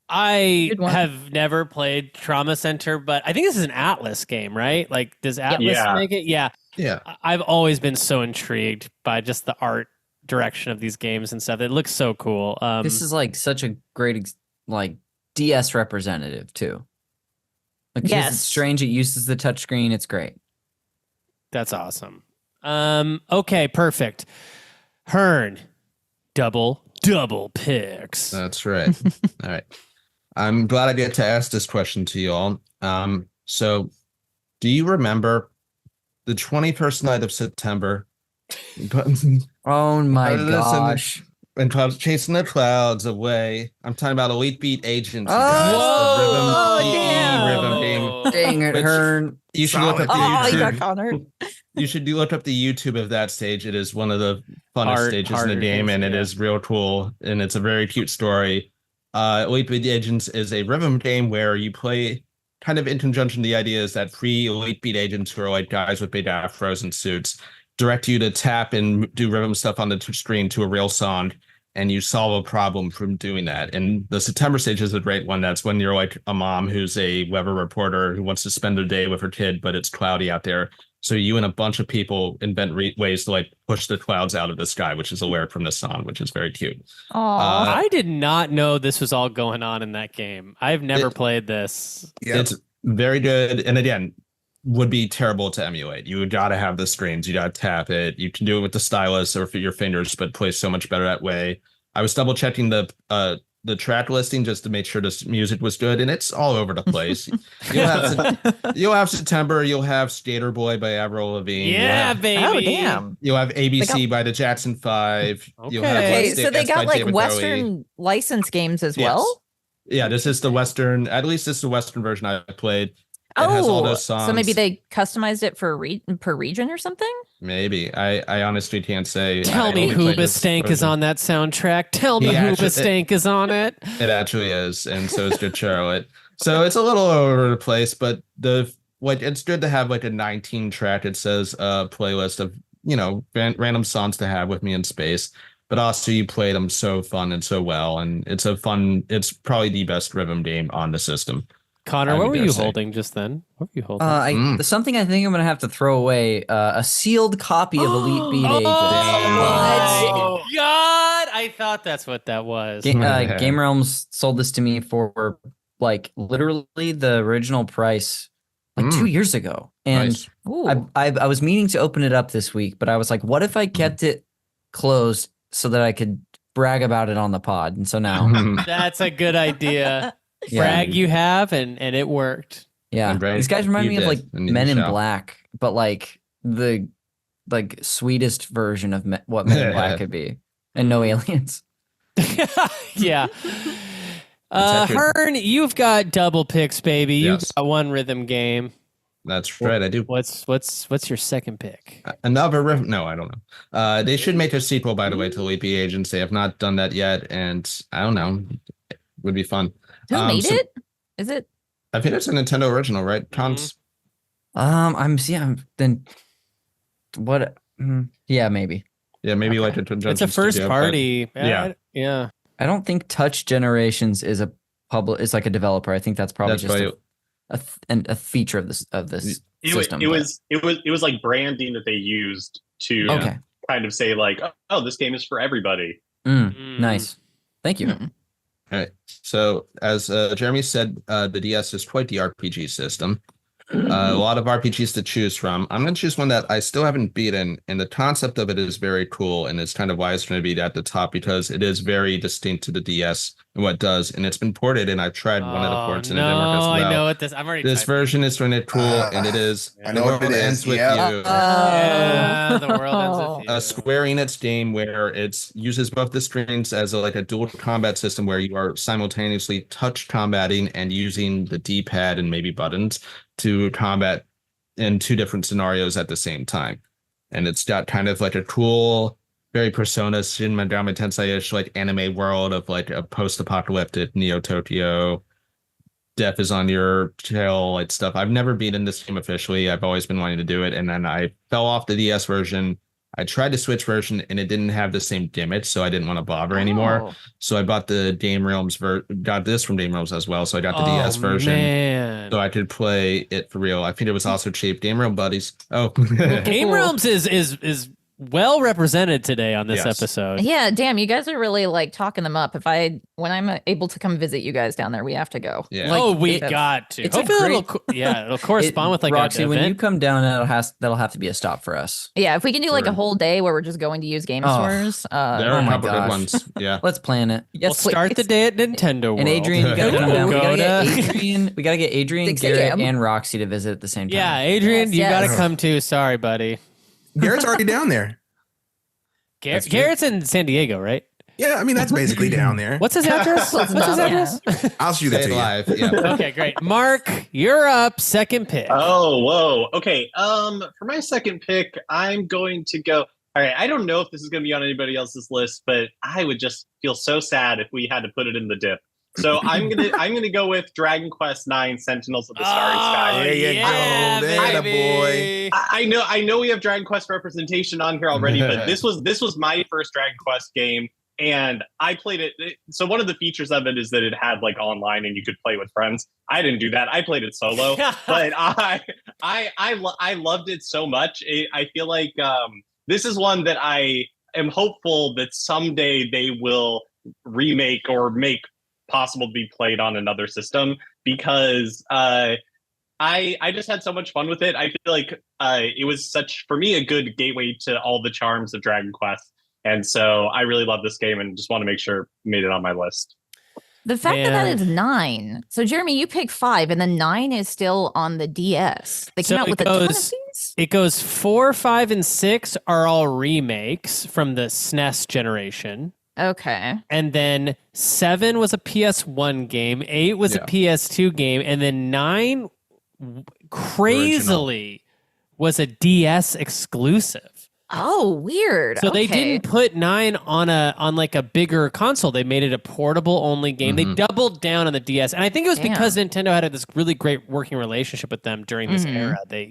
I have never played Trauma Center, but I think this is an Atlas game, right? Like, does Atlas make it? Yeah. Yeah. I've always been so intrigued by just the art direction of these games and stuff. It looks so cool. This is like such a great like DS representative too. Like, it's strange. It uses the touchscreen. It's great. That's awesome. Okay, perfect. Hearn, double picks. That's right. All right. I'm glad I get to ask this question to you all. So do you remember the 21st night of September? Oh my gosh. And clouds chasing the clouds away. I'm talking about Elite Beat Agents. Oh, Rhythm game. Dang it, Hearn. You should look up the YouTube. You got Connor. You should look up the YouTube of that stage. It is one of the funnest stages in the game, and it is real cool, and it's a very cute story. Elite Beat Agents is a rhythm game where you play kind of in conjunction. The idea is that 3 Elite Beat Agents who are like guys with big afros and suits direct you to tap and do rhythm stuff on the screen to a real song, and you solve a problem from doing that. And the September stage is a great one. That's when you're like a mom who's a weather reporter who wants to spend a day with her kid, but it's cloudy out there. So you and a bunch of people invent ways to like push the clouds out of the sky, which is a lyric from the song, which is very cute. I did not know this was all going on in that game. I've never played this. Yeah. It's very good. And again, would be terrible to emulate. You got to have the screens. You got to tap it. You can do it with the stylus or for your fingers, but plays so much better that way. I was double checking the track listing just to make sure this music was good, and it's all over the place. You'll have September. You'll have Skater Boy by Avril Lavigne. Yeah, baby. Oh, damn. You'll have ABC by the Jackson 5. Okay. You'll have Okay, Let's so they Dance by got like David Western Bowie. license games as Yes. well. Yeah, this is the Western. At least this is the Western version I played. It has all those songs. So maybe they customized it for per region or something. Maybe I honestly can't say. Tell me Hoobastank is on that soundtrack. Tell me Hoobastank is on it. It actually is, and so is Good Charlotte. So it's a little all over the place, but it's good to have like a 19 track. It says playlist of random songs to have with me in space. But also you played them so fun and so well, and it's probably the best rhythm game on the system. Connor, what were you holding just then? What were you holding? Something I think I'm gonna have to throw away. A sealed copy of Elite Beat Agents. Oh my God! I thought that's what that was. Game Realms sold this to me for like literally the original price like 2 years ago, and Nice. I was meaning to open it up this week, but I was like, what if I kept it closed so that I could brag about it on the pod? And so now That's a good idea. Yeah. Brag you have, and it worked. Yeah, Right. these guys remind You me of did, like and you Men in shall. Black, but like the sweetest version of what Men in Black could be, and no aliens. Yeah. accurate. Hearn, you've got double picks, baby. You've Yes. got one rhythm game. That's right. I do. What's your second pick? Another rhythm? No, I don't know. They should make a sequel, by the way, to Elite Beat Agents. They have not done that yet, and I don't know. It would be fun. Who made it? Is it? I think it's a Nintendo original, right? Cons. I'm then what? Yeah, maybe. Yeah, maybe like a It's a first party. Yeah. Yeah. I don't think Touch Generations is a public. It's like a developer. I think that's probably a feature of this system. It was like branding that they used to kind of say like, oh, this game is for everybody. Nice. Thank you. All right. So as Jeremy said, the DS is quite the RPG system. A lot of RPGs to choose from. I'm going to choose one that I still haven't beaten, and the concept of it is very cool, and it's kind of why it's going to be at the top, because it is very distinct to the DS and what it does, and it's been ported, and I've tried one of the ports, and it didn't work as well. I know what this. I'm already. This version is really cool, and it is. I know what it ends is. with you. Yeah, the world ends with you. A Square Enix game where it uses both the screens as a dual combat system where you are simultaneously touch combating and using the D-pad and maybe buttons to combat in two different scenarios at the same time. And it's got kind of like a cool, very Persona Shin Megami Tensei-ish like anime world of like a post-apocalyptic Neo Tokyo. Death is on your tail, like stuff. I've never beaten this game officially. I've always been wanting to do it. And then I fell off the DS version. I tried the Switch version and it didn't have the same gimmick, so I didn't want to bother anymore. So I bought the Game Realms got this from Game Realms as well. So I got the DS version, so I could play it for real. I think it was also cheap. Game Realm buddies. Oh, Game Realms is well represented today on this episode. Yeah, damn, you guys are really like talking them up. When I'm able to come visit you guys down there, we have to go. Yeah. Like, we got to. Hopefully it'll correspond with like Roxy, an when event. you come down, that'll have to be a stop for us. Yeah, if we can do like a whole day where we're just going to use game stores. There are a couple good ones. Yeah. Let's plan it. We'll start the day at Nintendo World. And Adrian, you gotta come down. We gotta get Adrian, Garrett, and Roxy to visit at the same time. Yeah, Adrian, you gotta come too. Sorry, buddy. Garrett's already down there. Garrett's in San Diego, right? Yeah, I mean that's basically down there. What's his address? I'll shoot it to you. Live. Yeah. Okay, great. Mark, you're up. Second pick. Oh, whoa. Okay. For my second pick, I'm going to go. All right. I don't know if this is going to be on anybody else's list, but I would just feel so sad if we had to put it in the dip. So I'm gonna go with Dragon Quest IX: Sentinels of the Starry Sky. There you go, that boy. I know we have Dragon Quest representation on here already, but this was my first Dragon Quest game, and I played it. So one of the features of it is that it had like online and you could play with friends. I didn't do that. I played it solo, but I loved it so much. I feel like this is one that I am hopeful that someday they will remake or make possible to be played on another system, because I just had so much fun with it. I feel like it was such, for me, a good gateway to all the charms of Dragon Quest. And so I really love this game and just want to make sure it made it on my list. The fact that is 9. So Jeremy, you pick 5 and then 9 is still on the DS. They came out with a ton of these? It goes 4, 5, and 6 are all remakes from the SNES generation. Okay. And then 7 was a PS1 game, 8 was a PS2 game, and then 9 crazily was a DS exclusive. Oh, weird. So they didn't put 9 on like a bigger console. They made it a portable only game. They doubled down on the DS. And I think it was because Nintendo had this really great working relationship with them during this era. They,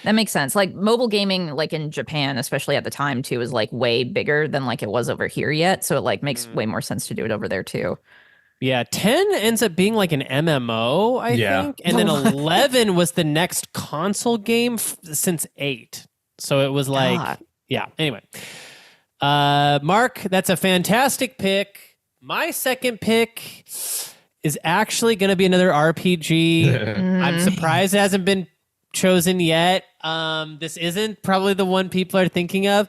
that makes sense. Like mobile gaming, like in Japan, especially at the time too, is like way bigger than like it was over here yet. So it like makes way more sense to do it over there too. Yeah, 10 ends up being like an MMO, I think. And then 11 was the next console game since 8. So it was like, anyway. Mark, that's a fantastic pick. My second pick is actually going to be another RPG. I'm surprised it hasn't been chosen yet. This isn't probably the one people are thinking of.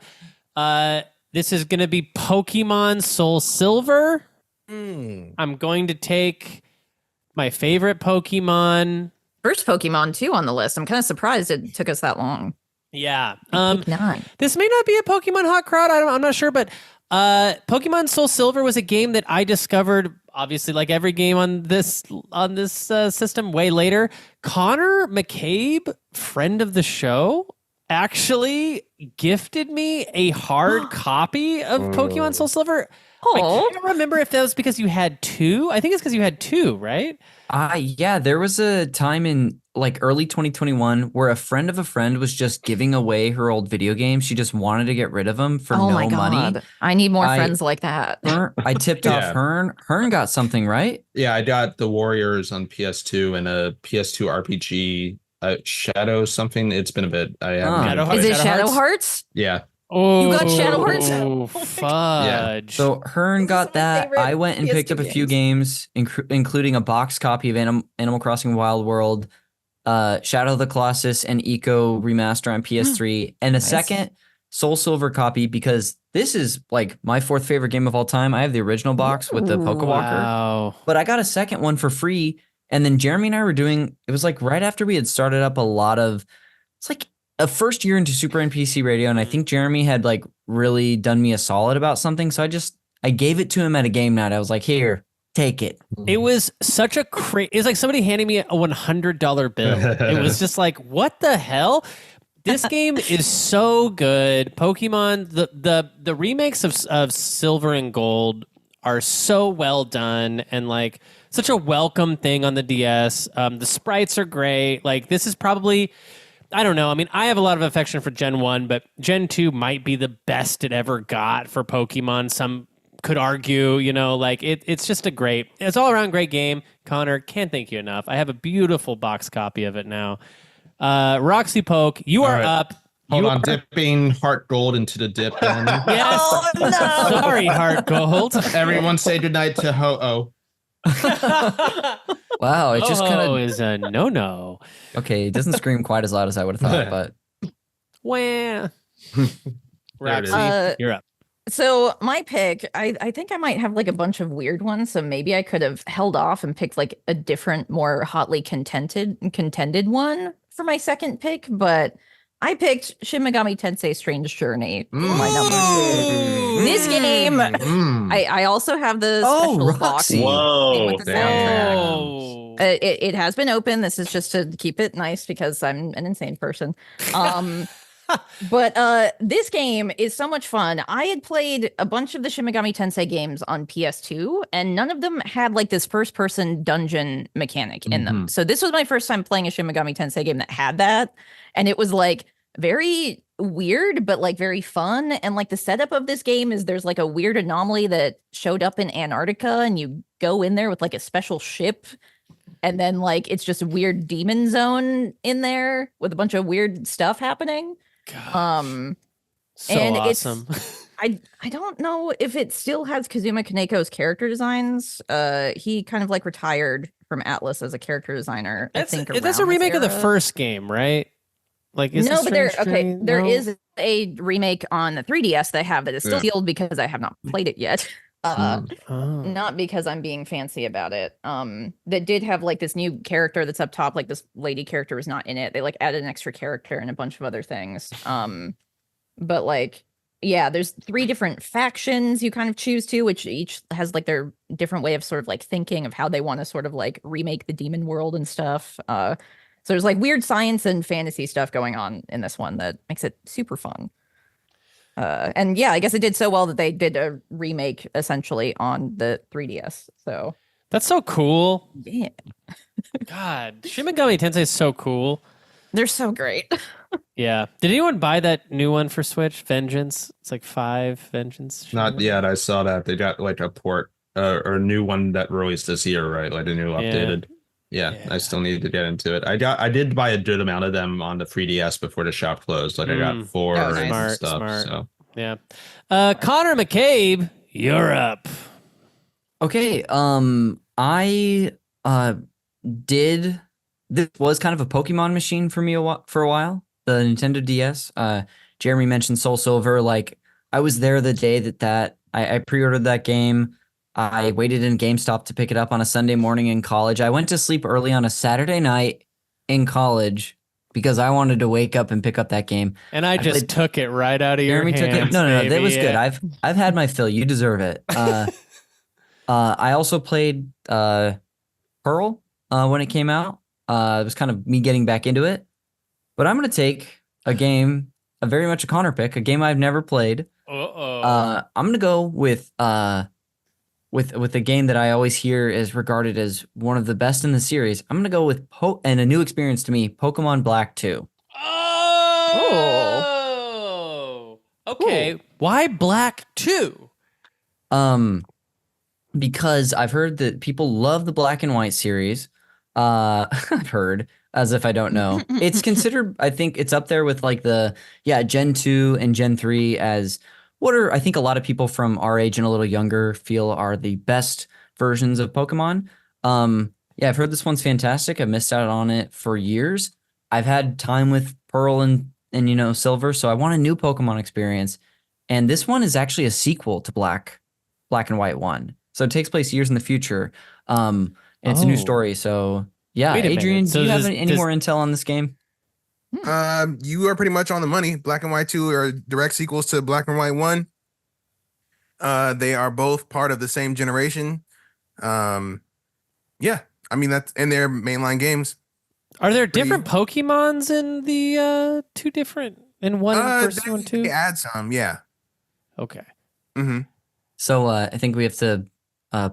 This is going to be Pokemon Soul Silver. I'm going to take my favorite Pokemon. First Pokemon, too, on the list. I'm kind of surprised it took us that long. Yeah. 9. This may not be a Pokemon hot crowd. I'm not sure, but Pokemon Soul Silver was a game that I discovered, obviously, like every game on this system, way later. Connor McCabe, friend of the show, actually gifted me a hard copy of Pokemon Soul Silver. I can't remember if that was because you had 2. I think it's because you had 2, right? Yeah, there was a time in like early 2021 where a friend of a friend was just giving away her old video games. She just wanted to get rid of them for Oh no my money. God. I need more friends like that. I tipped off Yeah. Hearn. Hearn got something, right? Yeah, I got the Warriors on PS2 and a PS2 RPG, Shadow something. It's been a bit. I haven't. Shadow even Is played it Shadow Hearts? Yeah. Oh, You got Shadow Hearts? Oh, fudge. So Hearn This is got my that. favorite I went and picked PS2 up a few games, including a box copy of Animal Crossing Wild World, Shadow of the Colossus, and Eco Remaster on PS3, and a second Soul Silver copy because this is like my fourth favorite game of all time. I have the original box with the Poke Walker, Wow. but I got a second one for free. And then Jeremy and I were doing, it was like right after we had started up a lot of, it's like a first year into Super NPC Radio. And I think Jeremy had like really done me a solid about something. So I gave it to him at a game night. I was like, here, take it. It was such a crazy. It's like somebody handing me a $100 bill. It was just like, what the hell? This game is so good. Pokemon, the remakes of Silver and Gold are so well done and like such a welcome thing on the DS. The sprites are great. Like this is probably, I don't know. I mean, I have a lot of affection for Gen 1, but Gen 2 might be the best it ever got for Pokemon. Some could argue, you know, like it's just it's all around great game. Connor, can't thank you enough. I have a beautiful box copy of it now. Roxy Polk, you are up. Hold on, dipping Heart Gold into the dip. Then. Yes. Oh, no. Sorry, Heart Gold. Everyone say goodnight to Ho-Oh. Wow, it just kind of is a no. okay. It doesn't scream quite as loud as I would have thought, but Wah. Roxy, you're up. So my pick, I think I might have like a bunch of weird ones. So maybe I could have held off and picked like a different, more hotly contended one for my second pick. But I picked Shin Megami Tensei Strange Journey for my number two. This game, I also have the special box Roxy. Whoa. with the soundtrack. Oh. It has been open. This is just to keep it nice because I'm an insane person. But this game is so much fun. I had played a bunch of the Shin Megami Tensei games on PS2, and none of them had like this first-person dungeon mechanic in them. So this was my first time playing a Shin Megami Tensei game that had that, and it was like very weird, but like very fun. And like the setup of this game is there's like a weird anomaly that showed up in Antarctica, and you go in there with like a special ship. And then like it's just a weird demon zone in there with a bunch of weird stuff happening. God, so and awesome. I don't know if it still has Kazuma Kaneko's character designs. He kind of like retired from Atlas as a character designer. That's I think a around remake of the this era. first game, right? Like is No, it but there Strange okay, Journey? there No? is a remake on the 3DS that I have that is still Yeah. sealed because I have not played it yet. Oh. Not because I'm being fancy about it. That did have like this new character that's up top, like this lady character was not in it. They like added an extra character and a bunch of other things. But like, yeah, there's 3 different factions you kind of choose to, which each has like their different way of sort of like thinking of how they want to sort of like remake the demon world and stuff. So there's like weird science and fantasy stuff going on in this one that makes it super fun. And yeah, I guess it did so well that they did a remake essentially on the 3DS. So That's so cool. yeah, God, Shin Megami Tensei is so cool. they're so great. Yeah. Did anyone buy that new one for Switch? Vengeance. It's like 5 Vengeance. Not yet. I saw that they got like a port or a new one that released this year, right? Like a new updated. Yeah, Yeah. I still need to get into it. I did buy a good amount of them on the 3DS before the shop closed. Like I got 4 Oh, and nice. stuff. Smart. So Yeah. Connor McCabe, you're up. okay. I did. This was kind of a Pokemon machine for me for a while. The Nintendo DS. Jeremy mentioned Soul Silver. Like I was there the day that I pre-ordered that game. I waited in GameStop to pick it up on a Sunday morning in college. I went to sleep early on a Saturday night in college because I wanted to wake up and pick up that game. And I just played- took it right out of your Jeremy hands. took it. No, that baby. was good. Yeah. I've had my fill. You deserve it. I also played Pearl when it came out. It was kind of me getting back into it. But I'm going to take a game, very much a Connor pick, a game I've never played. Uh-oh. I'm going to go with with a game that I always hear is regarded as one of the best in the series, I'm gonna go with and a new experience to me, Pokemon Black 2. Oh, okay. Ooh. Why Black 2? Because I've heard that people love the Black and White series. I've heard, as if I don't know. It's considered, I think it's up there with like Gen 2 and Gen 3 as what are, I think a lot of people from our age and a little younger feel are the best versions of Pokemon. I've heard this one's fantastic. I've missed out on it for years. I've had time with Pearl and Silver, so I want a new Pokemon experience. And this one is actually a sequel to Black and White 1. So it takes place years in the future. And it's a new story. So yeah, Wait a minute. Adrian, So do you have any more intel on this game? You are pretty much on the money. Black and White 2 are direct sequels to Black and White 1. They are both part of the same generation. Yeah, I mean that's and they're mainline games. Are there different Pokemons in the two different in one versus one two? They add some, yeah. Okay. Mm-hmm. So I think we have to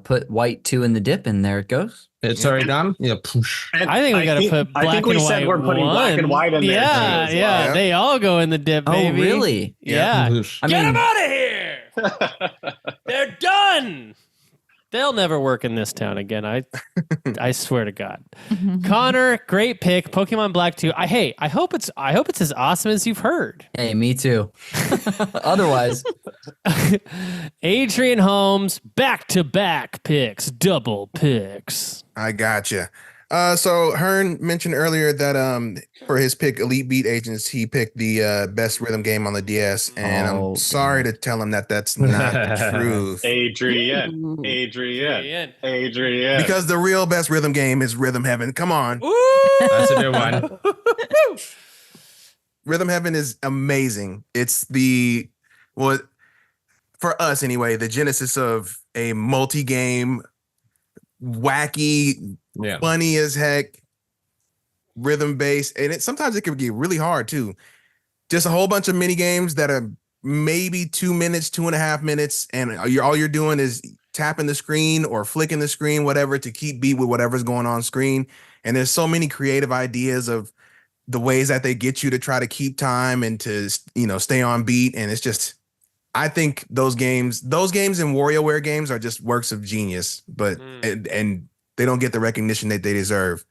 put White 2 in the dip, and there it goes. It's already done. Yeah, push. And I think we got to put Black I think we and said White we're putting Black and White in there. Yeah, too, as yeah. well. They all go in the dip, baby. Oh, really? Yeah. Push. I Get mean, them out of here! They're done. They'll never work in this town again. I swear to God. Connor, great pick. Pokemon Black 2. I hope it's as awesome as you've heard. hey, me too. Otherwise, Adrain Holmes, back-to-back picks, double picks. I gotcha. So Hearn mentioned earlier that for his pick Elite Beat Agents, he picked the best rhythm game on the DS, and I'm sorry to tell him that that's not the truth. Adrian. Because the real best rhythm game is Rhythm Heaven. Come on. That's a good one. Rhythm Heaven is amazing. It's for us anyway, the genesis of a multi-game, wacky, funny as heck, rhythm based, and sometimes it can get really hard too. Just a whole bunch of mini games that are maybe 2 minutes, 2.5 minutes, and all you're doing is tapping the screen or flicking the screen, whatever, to keep beat with whatever's going on screen. And there's so many creative ideas of the ways that they get you to try to keep time and to stay on beat. And it's just, I think those games and WarioWare games are just works of genius, but and they don't get the recognition that they deserve.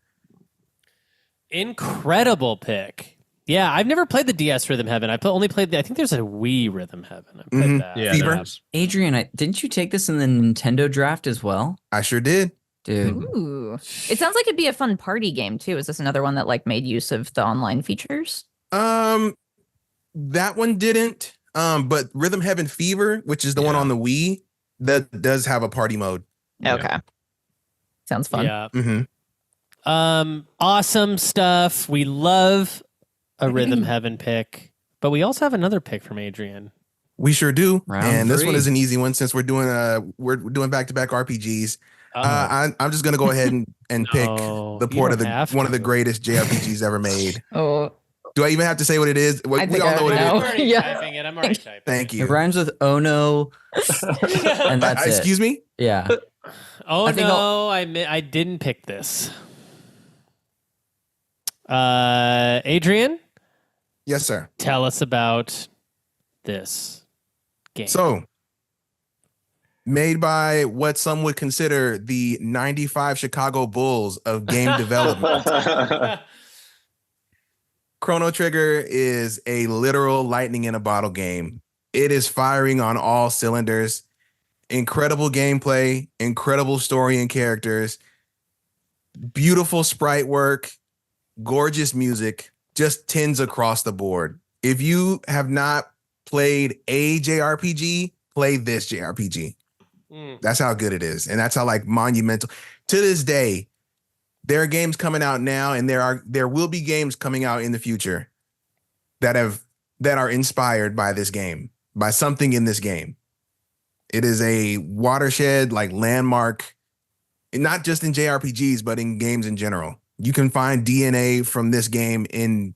Incredible pick. Yeah, I've never played the DS Rhythm Heaven. I only played I think there's a Wii Rhythm Heaven. I played that. Yeah, Fever. Adrian, didn't you take this in the Nintendo draft as well? I sure did. Dude. Ooh. It sounds like it'd be a fun party game too. Is this another one that like made use of the online features? That one didn't. But Rhythm Heaven Fever, which is the one on the Wii, that does have a party mode. Okay. Sounds fun. Yeah. Mm-hmm. Awesome stuff. We love a Rhythm Heaven pick, but we also have another pick from Adrian. We sure do. Round and this one 3. is an easy one since we're doing back-to-back RPGs. I'm just gonna go ahead and pick the port of one of the greatest JRPGs ever made. Oh. Do I even have to say what it is? We all know what it is. I'm already typing it. I'm already typing. Thank It you. rhymes with oh no. And that's it. Excuse me? Yeah. Oh I think no, I didn't pick this. Adrian, Yes, sir. tell us about this game. So, made by what some would consider the 95 Chicago Bulls of game development. Chrono Trigger is a literal lightning in a bottle game. It is firing on all cylinders. Incredible gameplay, incredible story and characters, beautiful sprite work, gorgeous music, just 10s across the board. If you have not played a JRPG, play this JRPG. That's how good it is. And that's how monumental. To this day, there are games coming out now, and there will be games coming out in the future that are inspired by this game, by something in this game. It is a watershed, landmark, not just in JRPGs, but in games in general. You can find DNA from this game in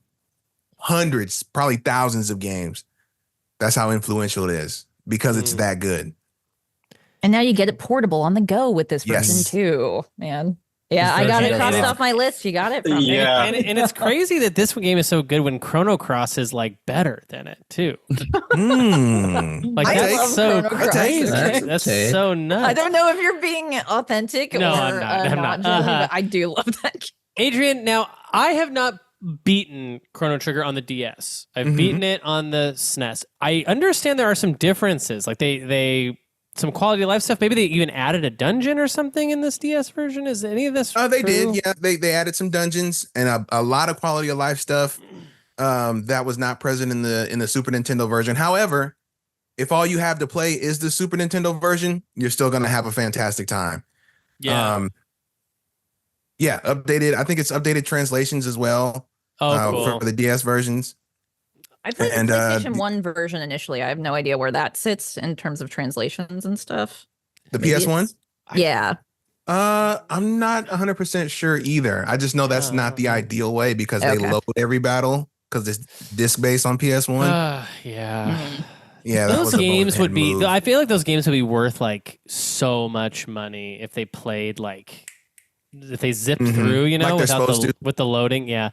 hundreds, probably thousands of games. That's how influential it is, because it's that good. And now you get it portable on the go with this version Yes. too, man. Yeah, This I got version it does crossed that. off my list. You got it from me. Yeah. And it's crazy that this game is so good when Chrono Cross is like better than it too. Like I that's love so Chrono Cross. crazy. That's That's okay. so nuts. I don't know if you're being authentic No, or I'm not. I'm not. Julie, Uh-huh. but I do love that game. Adrian, now I have not beaten Chrono Trigger on the DS. I've Mhm. beaten it on the SNES. I understand there are some differences. Like they some quality of life stuff. Maybe they even added a dungeon or something in this DS version. Is any of this? They true? did. Yeah, they added some dungeons and a lot of quality of life stuff that was not present in the Super Nintendo version. However, if all you have to play is the Super Nintendo version, you're still gonna have a fantastic time. Yeah. Yeah, updated. I think it's updated translations as well Cool. for the DS versions. I played And, the PlayStation 1 version initially. I have no idea where that sits in terms of translations and stuff. The Maybe PS1. it's- Yeah. I'm not 100% sure either. I just know that's not the ideal way because they Okay. load every battle because it's disc based on PS1. Yeah. Yeah, that was Those a games would bonehead be. move. I feel like those games would be worth like so much money if they played like if they zipped Mhm. through, you know, Like they're without supposed to. with the loading. Yeah.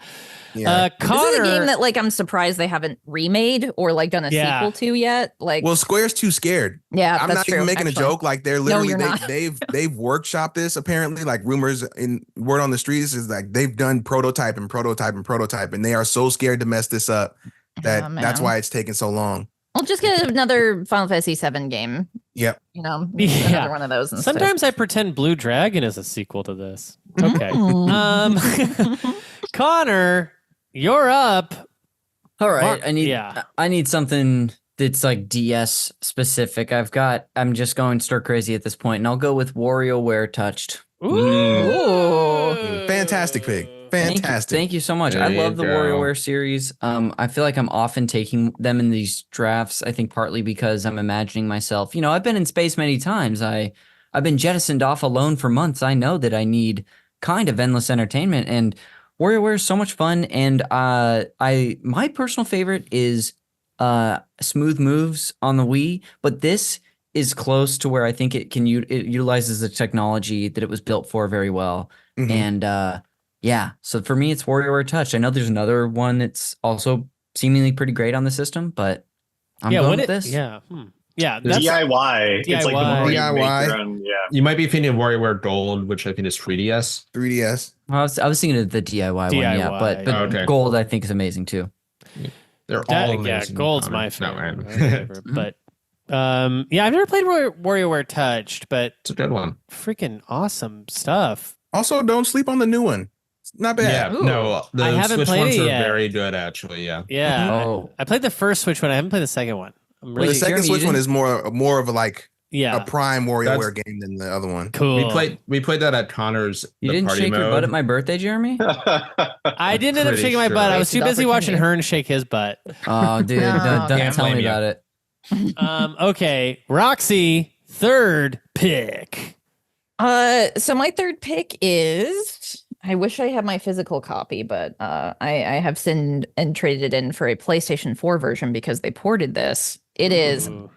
Yeah. Connor, This is a game that like I'm surprised they haven't remade or like done a Yeah. sequel to yet. Like, Well, Square's too scared. yeah, I'm that's not true, even making actually. a joke. Like they're literally you're not. they've workshopped this apparently. Like rumors in word on the streets is like they've done prototype, and they are so scared to mess this up that Oh, that's man. why it's taking so long. I'll just get another Final Fantasy VII game. Yep. You know, Yeah. another one of those. Instead. sometimes I pretend Blue Dragon is a sequel to this. Okay. Mm. Connor, you're up. All right, Mark- I need something that's like DS specific. I'm just going stir crazy at this point, and I'll go with WarioWare Touched. Ooh. Fantastic pick. Fantastic. Thank you so much. There I you love the go. WarioWare series. I feel like I'm often taking them in these drafts. I think partly because I'm imagining myself. You know, I've been in space many times. I've been jettisoned off alone for months. I know that I need kind of endless entertainment, and WarioWare is so much fun. And my personal favorite is Smooth Moves on the Wii, but this is close to where I think it utilizes the technology that it was built for very well. Mhm. And yeah, so for me, it's WarioWare Touch. I know there's another one that's also seemingly pretty great on the system, but I'm going with this. Yeah. Yeah. That's, DIY. It's like the DIY. more you DIY. make your own, yeah. You might be thinking of WarioWare Gold, which I think is 3DS. 3DS. I was thinking of the DIY one, yeah, but DIY. Okay. Gold I think is amazing too. They're that- all yeah, amazing. Gold's Connor. my No, favorite. man. my favorite. But yeah, I've never played WarioWare Touched, but It's a good one. freaking awesome stuff. Also, don't sleep on the new one. It's not bad. Yeah, Ooh. no, the I haven't Switch played ones it are yet. very good, actually. Yeah, Yeah. Oh. I played the first Switch one. I haven't played the second one. I'm Wait, really The second Jeremy, you Switch one didn't- is more of a like yeah. a prime WarioWare game than the other one. Cool. we played that at Connor's. You the didn't party shake your mode. butt at my birthday, Jeremy? I didn't end up Pretty shaking my sure. butt. I was too Wasted busy watching opportunity. Hearn shake his butt. Oh, dude, No. don't Can't tell blame me you. about it. Okay, Roxy, third pick. So my third pick is I wish I had my physical copy, but I have sinned and traded it in for a PlayStation 4 version because they ported this. It is Ooh.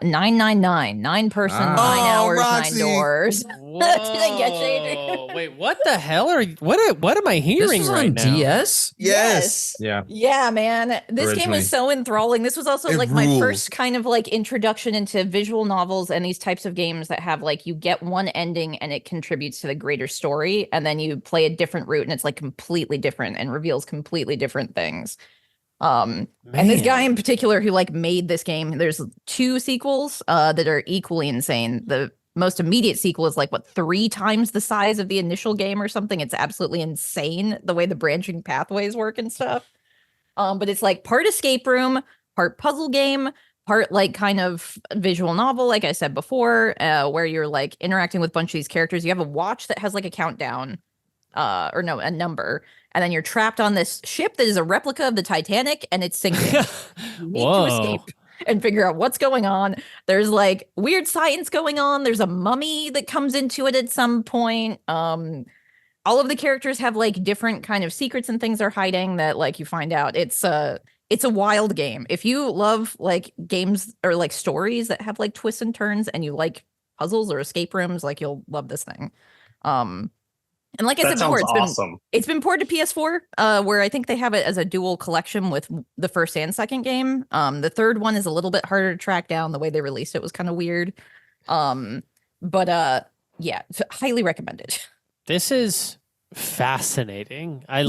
999, 9-person, Ah. 9 Oh, hours, Roxy. 9 doors. Did I get you, Adrian? Whoa. Wait, what the hell are you, what am I This hearing was right on now? DS? Yes. Yeah, Yeah, man. This game Originally. is so enthralling. This was also It like my rules. first kind of like introduction into visual novels and these types of games that have like you get one ending and it contributes to the greater story, and then you play a different route and it's like completely different and reveals completely different things. And this guy in particular who like made this game, there's 2 sequels that are equally insane. The most immediate sequel is like what 3 times the size of the initial game or something. It's absolutely insane the way the branching pathways work and stuff. But it's like part escape room, part puzzle game, part like kind of visual novel, like I said before, where you're like interacting with a bunch of these characters. You have a watch that has like a countdown, or no, a number, and then you're trapped on this ship that is a replica of the Titanic, and it's sinking. You need to Whoa. escape and figure out what's going on. There's like weird science going on. There's a mummy that comes into it at some point. All of the characters have like different kind of secrets and things they're hiding that like you find out. It's a wild game. If you love like games or like stories that have like twists and turns and you like puzzles or escape rooms, like you'll love this thing. And like I That said before, sounds awesome. it's been ported to PS4, where I think they have it as a dual collection with the first and second game. The third one is a little bit harder to track down. The way they released it was kind of weird. But yeah, highly recommended. This is fascinating. I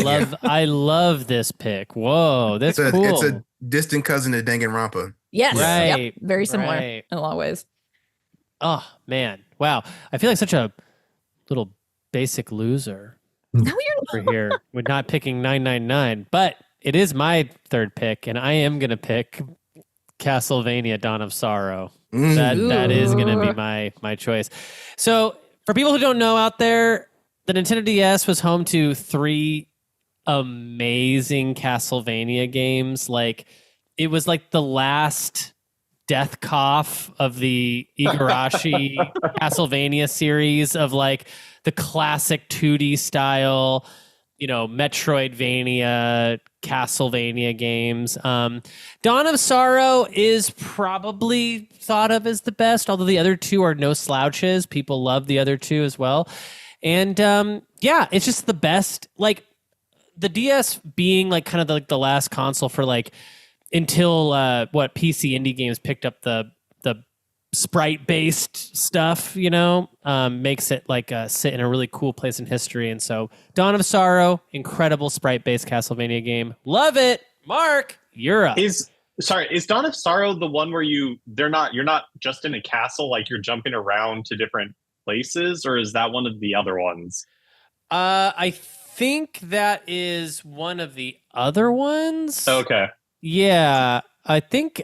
love this pick. Whoa, that's cool. It's a distant cousin to Danganronpa. Yes, Right, yep, very similar right. in a lot of ways. Oh man, wow! I feel like such a little basic loser No, you're over here with not picking 999, but it is my third pick, and I am gonna pick Castlevania: Dawn of Sorrow. That is gonna be my choice. So for people who don't know out there, the Nintendo DS was home to 3 amazing Castlevania games. Like, it was like the last death cough of the Igarashi Castlevania series of like the classic 2D style, Metroidvania, Castlevania games. Dawn of Sorrow is probably thought of as the best, although the other 2 are no slouches. People love the other 2 as well. And yeah, it's just the best. Like, the DS being like kind of the last console for like until PC indie games picked up the sprite based stuff, makes it like sit in a really cool place in history. And so Dawn of Sorrow, incredible sprite based Castlevania game. Love it. Mark, you're up. Is Dawn of Sorrow the one where you're not just in a castle, like you're jumping around to different places, or is that one of the other ones? I think that is one of the other ones. Okay. Yeah, I think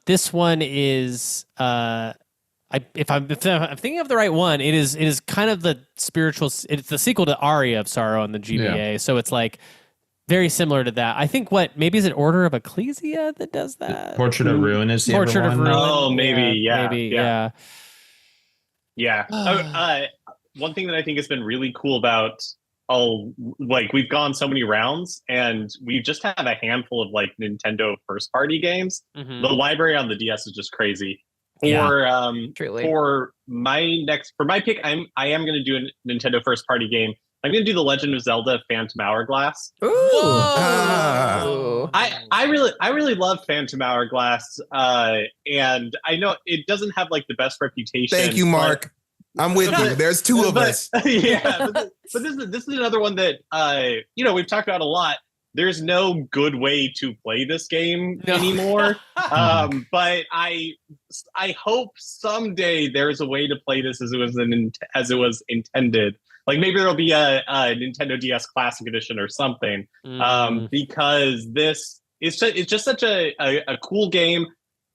this one is. If I'm thinking of the right one, it is kind of the spiritual. It's the sequel to Aria of Sorrow on the GBA, so it's like very similar to that. I think maybe is it Order of Ecclesia that does that? Portrait of Ruin is the Portrait other of one. Ruin. Oh, maybe, yeah. One thing that I think has been really cool about we've gone so many rounds and we just have a handful of like Nintendo first party games. Mhm. The library on the DS is just crazy. Truly. For my pick, I am going to do a Nintendo first party game. I'm going to do The Legend of Zelda: Phantom Hourglass. Ooh. I really love Phantom Hourglass, and I know it doesn't have like the best reputation. Thank you, Mark. I'm with you. There's 2 of us. Yeah, but this is another one that we've talked about a lot. There's no good way to play this game anymore. But I hope someday there's a way to play this as it was intended. Like maybe there'll be a Nintendo DS Classic Edition or something. Because this it's just such a cool game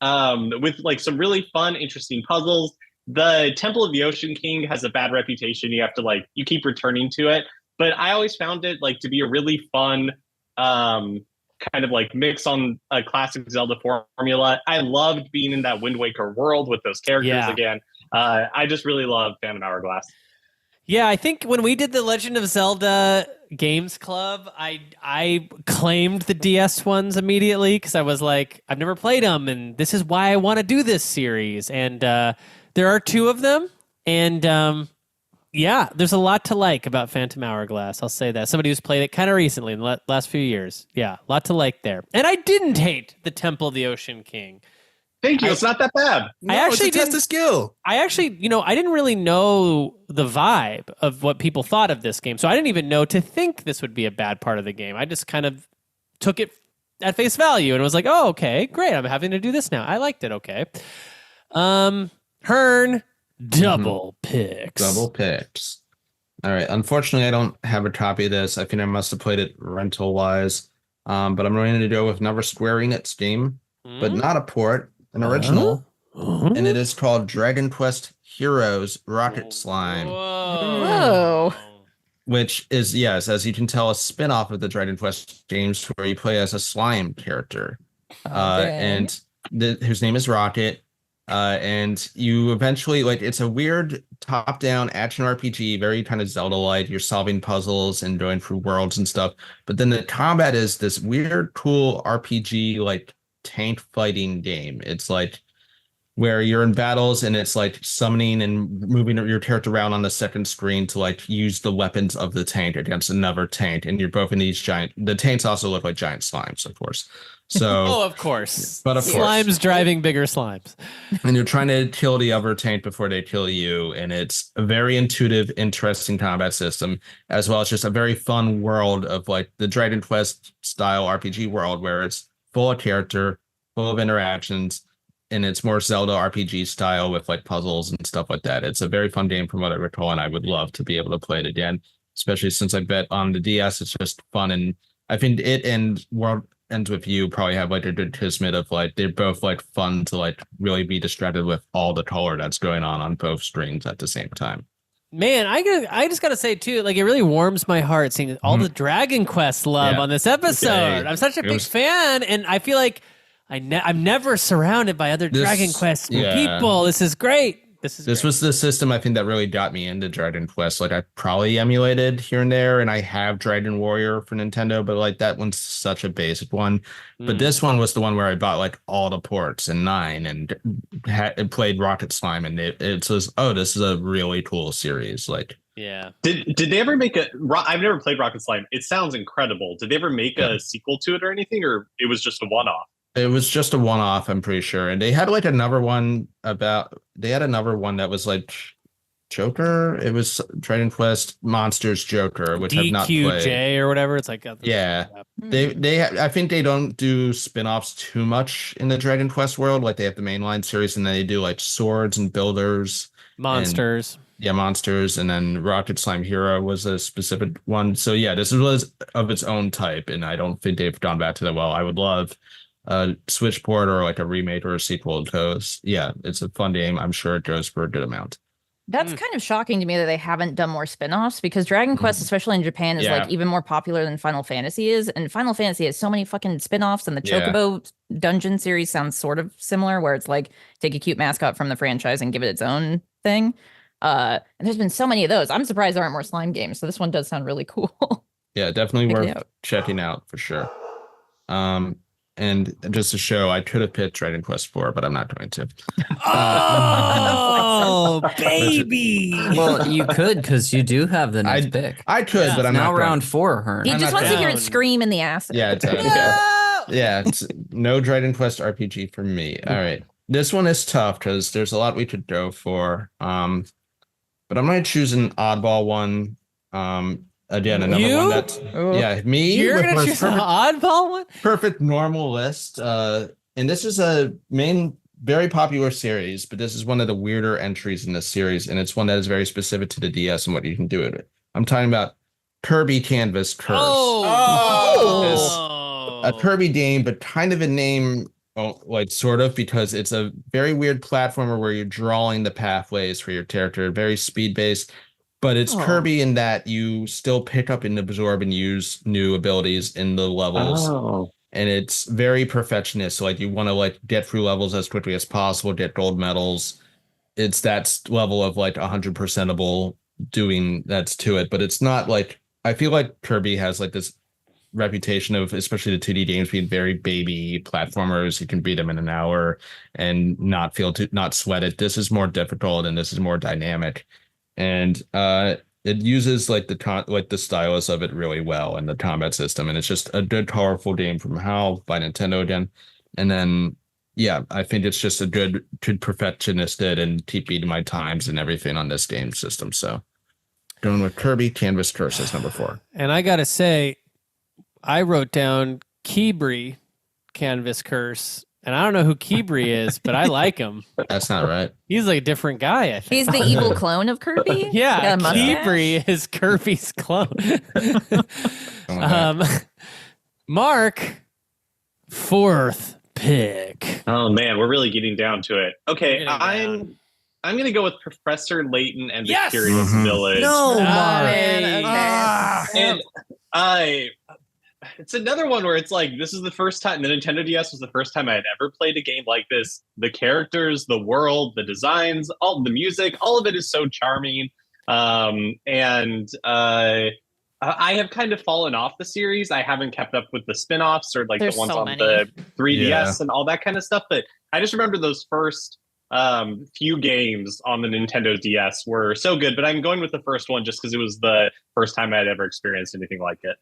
with like some really fun, interesting puzzles. The Temple of the Ocean King has a bad reputation. You have to you keep returning to it. But I always found it to be a really fun kind of like mix on a classic Zelda formula. I loved being in that Wind Waker world with those characters again. I just really love Phantom Hourglass. Yeah, I think when we did the Legend of Zelda Games Club, I claimed the DS ones immediately because I was like, I've never played them, and this is why I want to do this series. And there are 2 of them, and yeah, there's a lot to like about Phantom Hourglass. I'll say that. Somebody who's played it kind of recently in the last few years. Yeah, a lot to like there. And I didn't hate the Temple of the Ocean King. Thank you. It's not that bad. No, I actually test the skill. I actually, I didn't really know the vibe of what people thought of this game. So I didn't even know to think this would be a bad part of the game. I just kind of took it at face value and was like, oh, okay, great. I'm having to do this now. I liked it. Okay. Hearn, double picks. Double picks. All right. Unfortunately, I don't have a copy of this. I think I must have played it rental wise. But I'm going to go with another Square Enix game, but not a port, an original. And it is called Dragon Quest Heroes Rocket Slime. Whoa. Which is, yes, as you can tell, a spin-off of the Dragon Quest games where you play as a slime character. And whose name is Rocket. And you eventually, it's a weird top-down action RPG, very kind of Zelda-like. You're solving puzzles and going through worlds and stuff. But then the combat is this weird, cool RPG, tank fighting game. It's where you're in battles and it's like summoning and moving your character around on the second screen to like use the weapons of the tank against another tank, and you're both in these the tanks also look like giant slimes, of course. So Oh, of course. But of course. Slimes driving bigger slimes. And you're trying to kill the other tank before they kill you, and it's a very intuitive, interesting combat system, as well as just a very fun world of like the Dragon Quest style RPG world where it's full of character, full of interactions, and it's more Zelda RPG style with like puzzles and stuff like that. It's a very fun game from what I recall, and I would love to be able to play it again, especially since I bet on the DS it's just fun. And I think it and World Ends With You probably have like a good kismet of like they're both like fun to like really be distracted with all the color that's going on both screens at the same time. Man, I just gotta say too, like it really warms my heart seeing all the Dragon Quest love on this episode. I'm such a big fan, and I feel like I'm never surrounded by other Dragon Quest people. This is great. This was the system I think that really got me into Dragon Quest. Like I probably emulated here and there, and I have Dragon Warrior for Nintendo, but like that one's such a basic one. But this one was the one where I bought like all the ports and 9 and played Rocket Slime, and it says, oh, this is a really cool series. Like, yeah. Did they ever make I've never played Rocket Slime. It sounds incredible. Did they ever make a sequel to it or anything, or it was just a one-off? It was just a one-off, I'm pretty sure. And they had like another one that was like Joker. It was Dragon Quest Monsters Joker, which I've not played. DQJ or whatever. It's like I think they don't do spin-offs too much in the Dragon Quest world. Like they have the mainline series, and then they do like Swords and Builders. Monsters. Monsters, and then Rocket Slime Hero was a specific one. So yeah, this was of its own type, and I don't think they've gone back to that well. I would love a Switch port or like a remake or a sequel to those. Yeah, it's a fun game. I'm sure it goes for a good amount. That's kind of shocking to me that they haven't done more spin-offs, because Dragon Quest, especially in Japan, is like even more popular than Final Fantasy is. And Final Fantasy has so many fucking spin-offs, and the Chocobo Dungeon series sounds sort of similar, where it's like take a cute mascot from the franchise and give it its own thing. And there's been so many of those. I'm surprised there aren't more slime games. So this one does sound really cool. Yeah, definitely worth checking out for sure. And just to show, I could have picked Dragon Quest 4, but I'm not going to. Oh, baby! Well, you could, because you do have the next pick. I could, but I'm not. Now round 4, Hearn. He just wants to hear it scream in the acid. Yeah, it's no Dragon Quest RPG for me. All right, this one is tough because there's a lot we could go for. But I'm going to choose an oddball one. Again, another one that's me. You're gonna choose an oddball one? Perfect normal list. And this is a very popular series, but this is one of the weirder entries in this series, and it's one that is very specific to the DS and what you can do with it. I'm talking about Kirby Canvas Curse. A Kirby game, but kind of a name, like sort of, because it's a very weird platformer where you're drawing the pathways for your character, very speed based. But it's Kirby in that you still pick up and absorb and use new abilities in the levels. And it's very perfectionist. So like you want to like get through levels as quickly as possible, get gold medals. It's that level of like 100%able doing that's to it. But it's not like, I feel like Kirby has like this reputation of, especially the 2D games, being very baby platformers. You can beat them in an hour and not sweat it. This is more difficult, and this is more dynamic. And it uses like the stylus of it really well, and the combat system, and it's just a good, powerful game from HAL by Nintendo again. And then I think it's just a good perfectionist did and keep beating my times and everything on this game system. So going with Kirby Canvas Curse as number 4. And I gotta say, I wrote down Kibri Canvas Curse. And I don't know who Kibri is, but I like him. That's not right. He's like a different guy, I think. He's the evil clone of Kirby? Yeah, Kibri is Kirby's clone. Mark, 4th pick. Oh man, we're really getting down to it. Okay, I'm gonna go with Professor Layton and the Curious Village. No, Mark. And it's another one where it's like, this is the first time, the Nintendo DS was the first time I had ever played a game like this. The characters, the world, the designs, all the music, all of it is so charming. I have kind of fallen off the series. I haven't kept up with the spin-offs or like the ones on the 3DS and all that kind of stuff. But I just remember those first few games on the Nintendo DS were so good, but I'm going with the first one just because it was the first time I'd ever experienced anything like it.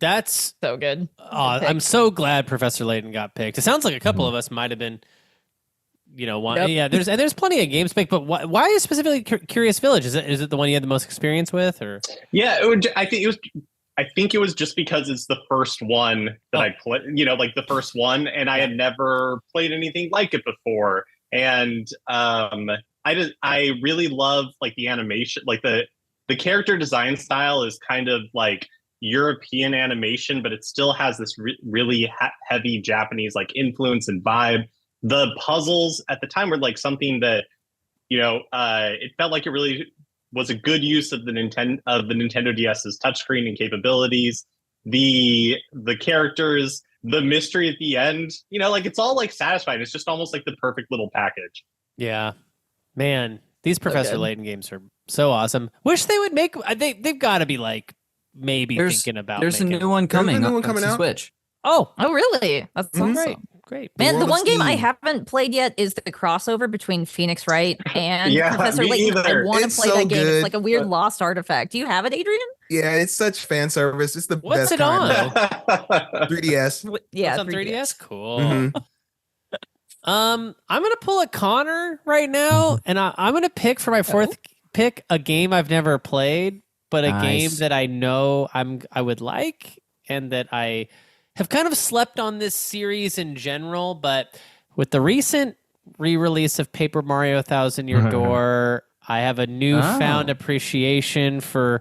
That's so good. I'm so glad Professor Layton got picked. It sounds like a couple of us might have been, one. Yep. Yeah, there's plenty of games picked, but why is specifically Curious Village? Is it the one you had the most experience with, or? Yeah, I think it was just because it's the first one that I played. Like the first one, and I had never played anything like it before. And I really love like the animation, like the character design style is kind of like European animation, but it still has this really heavy Japanese like influence and vibe. The puzzles at the time were like something that it felt like it really was a good use of the Nintendo DS's touchscreen and capabilities. The characters, the mystery at the end, like it's all like satisfying. It's just almost like the perfect little package. Yeah, man, these Professor Layton games are so awesome. Wish they would make. They've got to be like thinking about. There's a new one coming. There's a new one coming out. Switch. Oh, really? That's awesome. Great. Man, the one game I Steam. haven't played yet is the crossover between Phoenix Wright and Yeah, Professor me Layton. I either. want to It's play so that game. good, It's like a weird but- lost artifact. Do you have it, Adrian? Yeah, it's such fan service. It's the What's best it kind, on? though. 3DS. Yeah, It's on 3DS. Cool. Mhm. I'm gonna pull a Connor right now, and I'm gonna pick for my fourth pick a game I've never played, but a game Nice. that I know I would like, and that I have kind of slept on this series in general. But with the recent re-release of Paper Mario 1,000 Year Door, I have a newfound appreciation for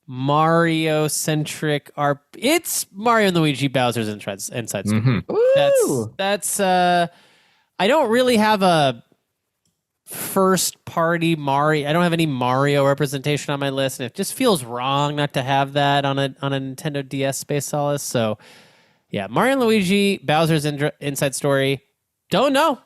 Mario-centric It's Mario and Luigi Bowser's Inside Story. That's I don't really have a first party Mario. I don't have any Mario representation on my list, and it just feels wrong not to have that on a Nintendo DS Space Solace. So yeah, Mario and Luigi Bowser's Inside Story. Don't know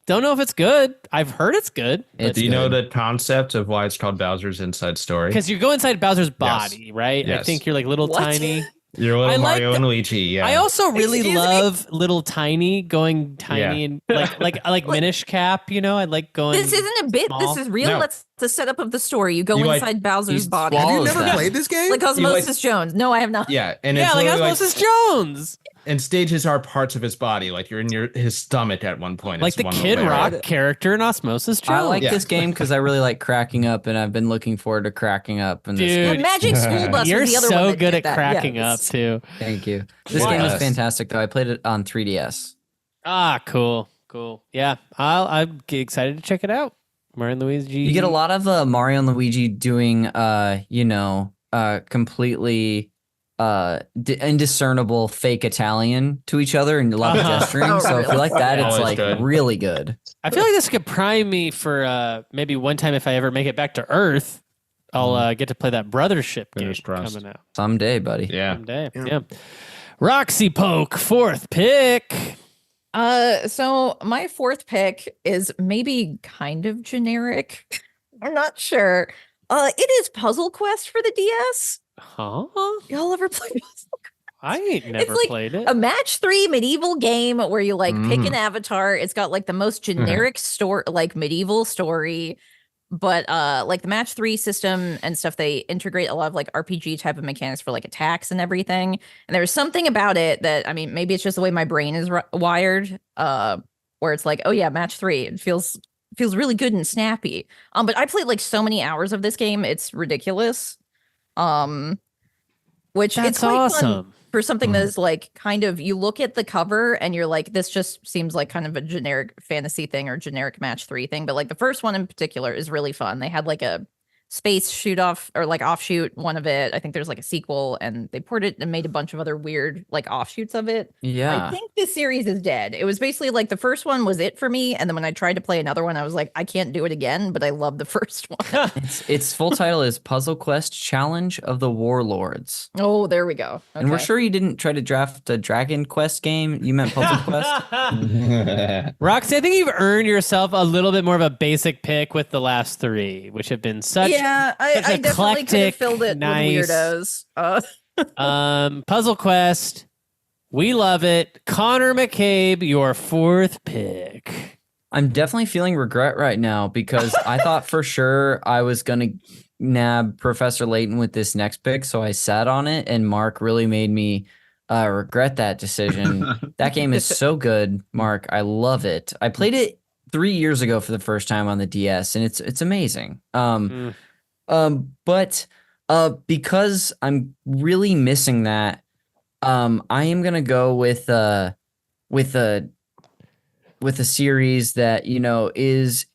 if it's good. I've heard it's good. Do you know the concept of why it's called Bowser's Inside Story? Because you go inside Bowser's body, right? I Yes. think you're like little What? tiny. You're little I like Mario and Luigi, yeah. I also really Excuse me? love little tiny going tiny and like Minish Cap, I like going. This isn't a bit. small. This is real. No. That's the setup of the story. You go You, like, inside Bowser's he body. Have you swallows never that. played this game? Like Osmosis Jones. No, I have not. Yeah, and Yeah, it's like literally Osmosis Jones. and stages are parts of his body, like you're in his stomach at one point. Like It's the one Kid little area. Rock character in Osmosis Jones. I like Yeah. this game because I really like cracking up, and I've been looking forward to cracking up. And this Dude. game. And Magic School Bus You're was the other one so that good did at that. cracking Yeah, up too. Thank you. This Yes. game is fantastic, though. I played it on 3DS. Ah, cool. Yeah, I'm excited to check it out. Mario and Luigi. You get a lot of Mario and Luigi doing, completely indiscernible fake Italian to each other and a lot of gesturing. Oh, So if you really? like that, it's Always like good. really good. I feel like this could prime me for maybe one time if I ever make it back to Earth, I'll get to play that Brothership game Fingers crossed. coming out Someday, buddy. Yeah. someday. Yeah. Roxy Polk, fourth pick. So my fourth pick is maybe kind of generic. I'm not sure. It is Puzzle Quest for the DS. Huh? Y'all ever play Puzzle? I ain't never like played it. A match 3 medieval game where you like pick an avatar. It's got like the most generic story, like medieval story, but like the match 3 system and stuff, they integrate a lot of like RPG type of mechanics for like attacks and everything. And there's something about it that, I mean, maybe it's just the way my brain is wired, where it's like, oh yeah, match 3, it feels really good and snappy. But I played like so many hours of this game, it's ridiculous. Which That's it's quite awesome. fun for something that is like kind of, you look at the cover and you're like, this just seems like kind of a generic fantasy thing or generic match 3 thing. But like the first one in particular is really fun. They had like a space shoot off or like offshoot one of it. I think there's like a sequel and they ported it and made a bunch of other weird like offshoots of it. Yeah. I think this series is dead. It was basically like the first one was it for me. And then when I tried to play another one, I was like, I can't do it again, but I love the first one. Its full title is Puzzle Quest Challenge of the Warlords. Oh, there we go. And we're Okay. sure you didn't try to draft a Dragon Quest game. You meant Puzzle Quest? Roxy, I think you've earned yourself a little bit more of a basic pick with the last 3, which have been such Yeah, I such definitely could have eclectic, filled it nice. with weirdos. Puzzle Quest. We love it. Connor McCabe, your fourth pick. I'm definitely feeling regret right now because I thought for sure I was gonna nab Professor Layton with this next pick, so I sat on it, and Mark really made me regret that decision. That game is so good, Mark. I love it. I played it 3 years ago for the first time on the DS, and it's amazing. But because I'm really missing that, I am gonna go with a series that is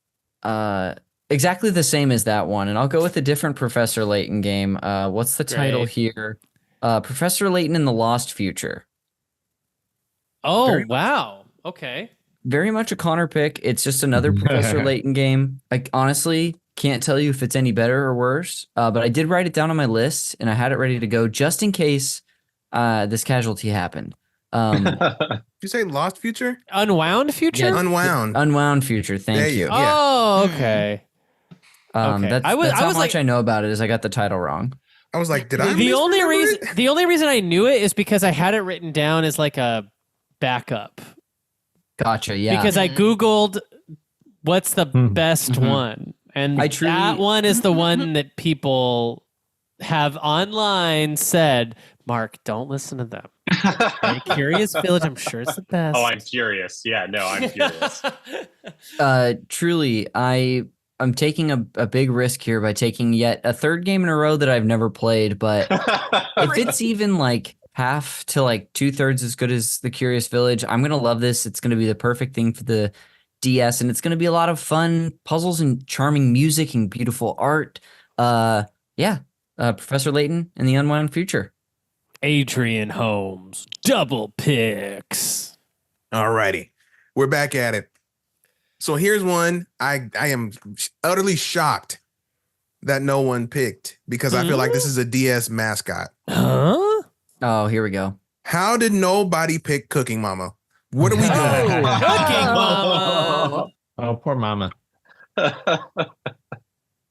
exactly the same as that one, and I'll go with a different Professor Layton game. What's the title here? Professor Layton in the Lost Future. Oh, wow. Okay. Very much a Connor pick. It's just another Professor Layton game. I honestly can't tell you if it's any better or worse, but I did write it down on my list, and I had it ready to go just in case this casualty happened. Did you say Lost Future? Unwound Future? Yeah, Unwound. Unwound Future. Thank you. Yeah. Oh, okay. Okay. That's how much I know about it is I got the title wrong. I was like, did I? The only misremember it? reason I knew it is because I had it written down as like a backup. Gotcha. Yeah. Because I Googled what's the best one. And that one is the one that people have online said, Mark, don't listen to them. Curious Village, I'm sure it's the best. Oh, I'm curious. Yeah, no, I'm curious. Truly, I'm taking a big risk here by taking yet a third game in a row that I've never played, but if it's even like half to like 2/3 as good as the Curious Village, I'm gonna love this. It's gonna be the perfect thing for the DS, and it's gonna be a lot of fun puzzles and charming music and beautiful art. Professor Layton and the Unwound Future. Adrain Holmes, double picks. Alrighty, we're back at it. So here's one I am utterly shocked that no one picked because I feel like this is a DS mascot. Huh? Oh, here we go. How did nobody pick Cooking Mama? What are we doing? Cooking Mama. Oh, poor mama.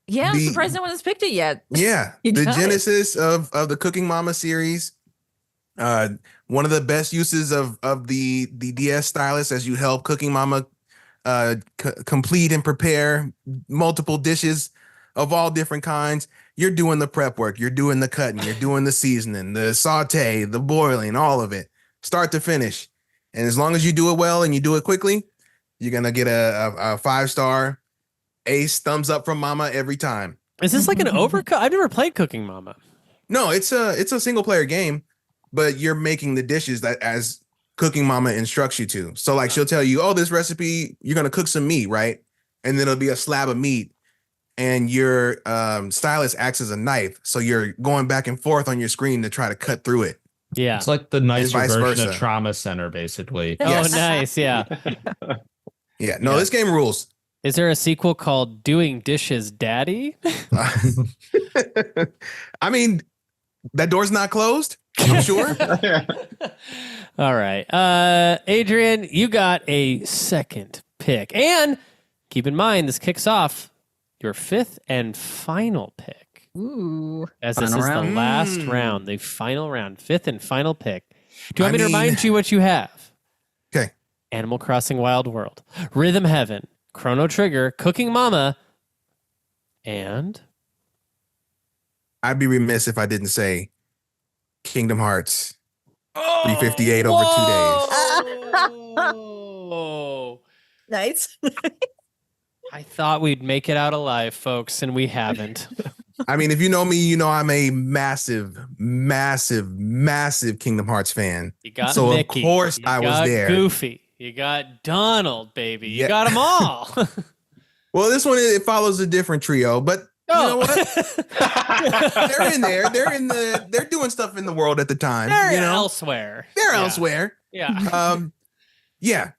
Yeah, I'm surprised no one has picked it yet. Yeah, You the got it. genesis of the Cooking Mama series. One of the best uses of the DS stylus as you help Cooking Mama complete and prepare multiple dishes of all different kinds. You're doing the prep work, you're doing the cutting, you're doing the seasoning, the saute, the boiling, all of it, start to finish. And as long as you do it well and you do it quickly, you're gonna get a 5-star ace thumbs up from Mama every time. Is this like an overcut? I've never played Cooking Mama. No, it's a single player game, but you're making the dishes that as Cooking Mama instructs you to. So like she'll tell you, oh, this recipe, you're gonna cook some meat, right? And then it'll be a slab of meat, and your stylus acts as a knife. So you're going back and forth on your screen to try to cut through it. Yeah. It's like the nicer vice version versa. of Trauma Center, basically. Yes. Oh, nice. Yeah. Yeah, no, this game rules. Is there a sequel called Doing Dishes Daddy? I mean, that door's not closed, I'm sure. All right. Adrian, you got a second pick. And keep in mind, this kicks off your fifth and final pick. Ooh. As this Final is round? the last round, the final round, fifth and final pick. Do you want me to remind you what you have? Okay. Animal Crossing Wild World, Rhythm Heaven, Chrono Trigger, Cooking Mama, and I'd be remiss if I didn't say Kingdom Hearts 358 over 2 days. Whoa. Nice. I thought we'd make it out alive, folks, and we haven't. I mean, if you know me, you know I'm a massive, massive, massive Kingdom Hearts fan. You got So, of Mickey. course, you I was got there. Goofy. You got Donald, baby. You Yeah. got them all. Well, this one, it follows a different trio, but you know what? They're in there. They're doing stuff in the world at the time. They're you know? elsewhere. They're Yeah. elsewhere. Yeah. Yeah.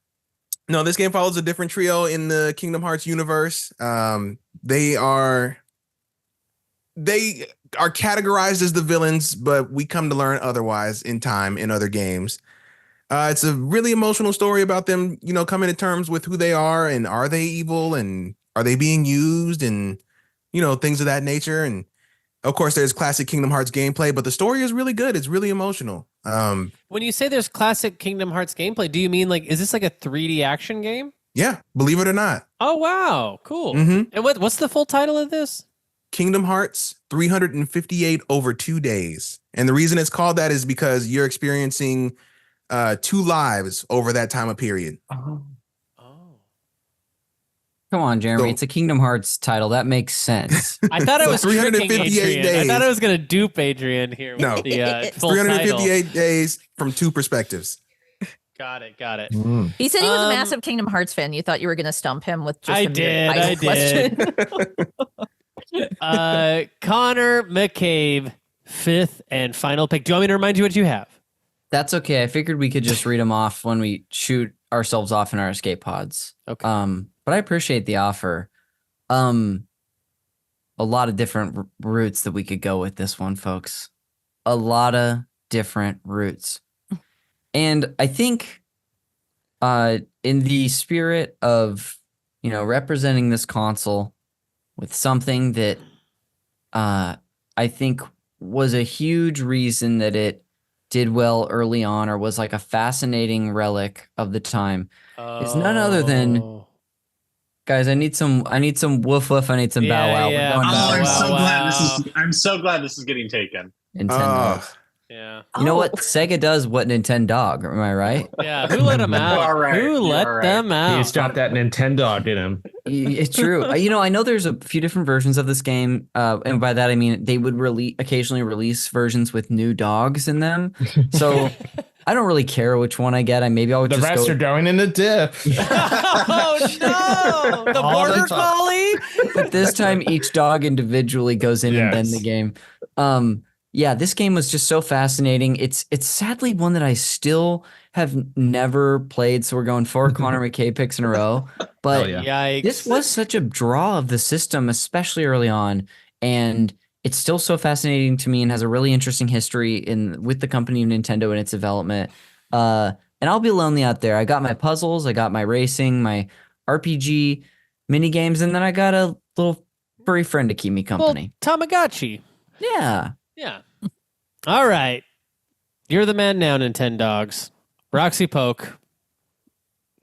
No, this game follows a different trio in the Kingdom Hearts universe. They are categorized as the villains, but we come to learn otherwise in time in other games. It's a really emotional story about them, you know, coming to terms with who they are and are they evil and are they being used and, you know, things of that nature. And of course, there's classic Kingdom Hearts gameplay, but the story is really good. It's really emotional. When you say there's classic Kingdom Hearts gameplay, do you mean like, is this like a 3D action game? Yeah, believe it or not. Oh wow, cool. Mhm. And what's the full title of this? Kingdom Hearts 358 over 2 days. And the reason it's called that is because you're experiencing 2 lives over that time of period. Oh. Come on, Jeremy. So- It's a Kingdom Hearts title. That makes sense. I thought I So was tricking 358 Adrian. days. I thought I was going to dupe Adrian here with No. the full title. 358 days from 2 perspectives. Got it. Got it. He said he was a Um, massive Kingdom Hearts fan. You thought you were going to stump him with just I a mere did, title I question. Connor McCabe, 5th and final pick. Do you want me to remind you what you have? That's okay. I figured we could just read them off when we shoot ourselves off in our escape pods. Okay. But I appreciate the offer. A lot of different routes that we could go with this one, folks. A lot of different routes. And I think in the spirit of, representing this console with something that I think was a huge reason that it did well early on, or was like a fascinating relic of the time, is none other than, guys, I need some woof woof, I need some bow wow. We're Yeah. going Oh, bow I'm wow. so wow. glad I'm so glad this is getting taken. Nintendo. Yeah. You know Oh. what? Sega does what Nintendo dog, am I right? Yeah. Who let them out? are right. Who You let are right. them out? He's got that Nintendo in him. It's true. I know there's a few different versions of this game, and by that I mean they would occasionally release versions with new dogs in them. So I don't really care which one I get. Maybe I'll The just rest go. are going in the dip. Oh no! The All the border time. collie. But this time each dog individually goes in and then Yes. the game. Yeah, this game was just so fascinating. It's sadly one that I still have never played. So we're going 4 Connor McCabe picks in a row. But Oh, yeah. Yikes! this was such a draw of the system, especially early on, and it's still so fascinating to me and has a really interesting history with the company of Nintendo and its development. And I'll be lonely out there. I got my puzzles, I got my racing, my RPG mini games, and then I got a little furry friend to keep me company. Well, Tamagotchi. Yeah. Yeah. All right. You're the man now, Nintendo dogs. Roxy Polk,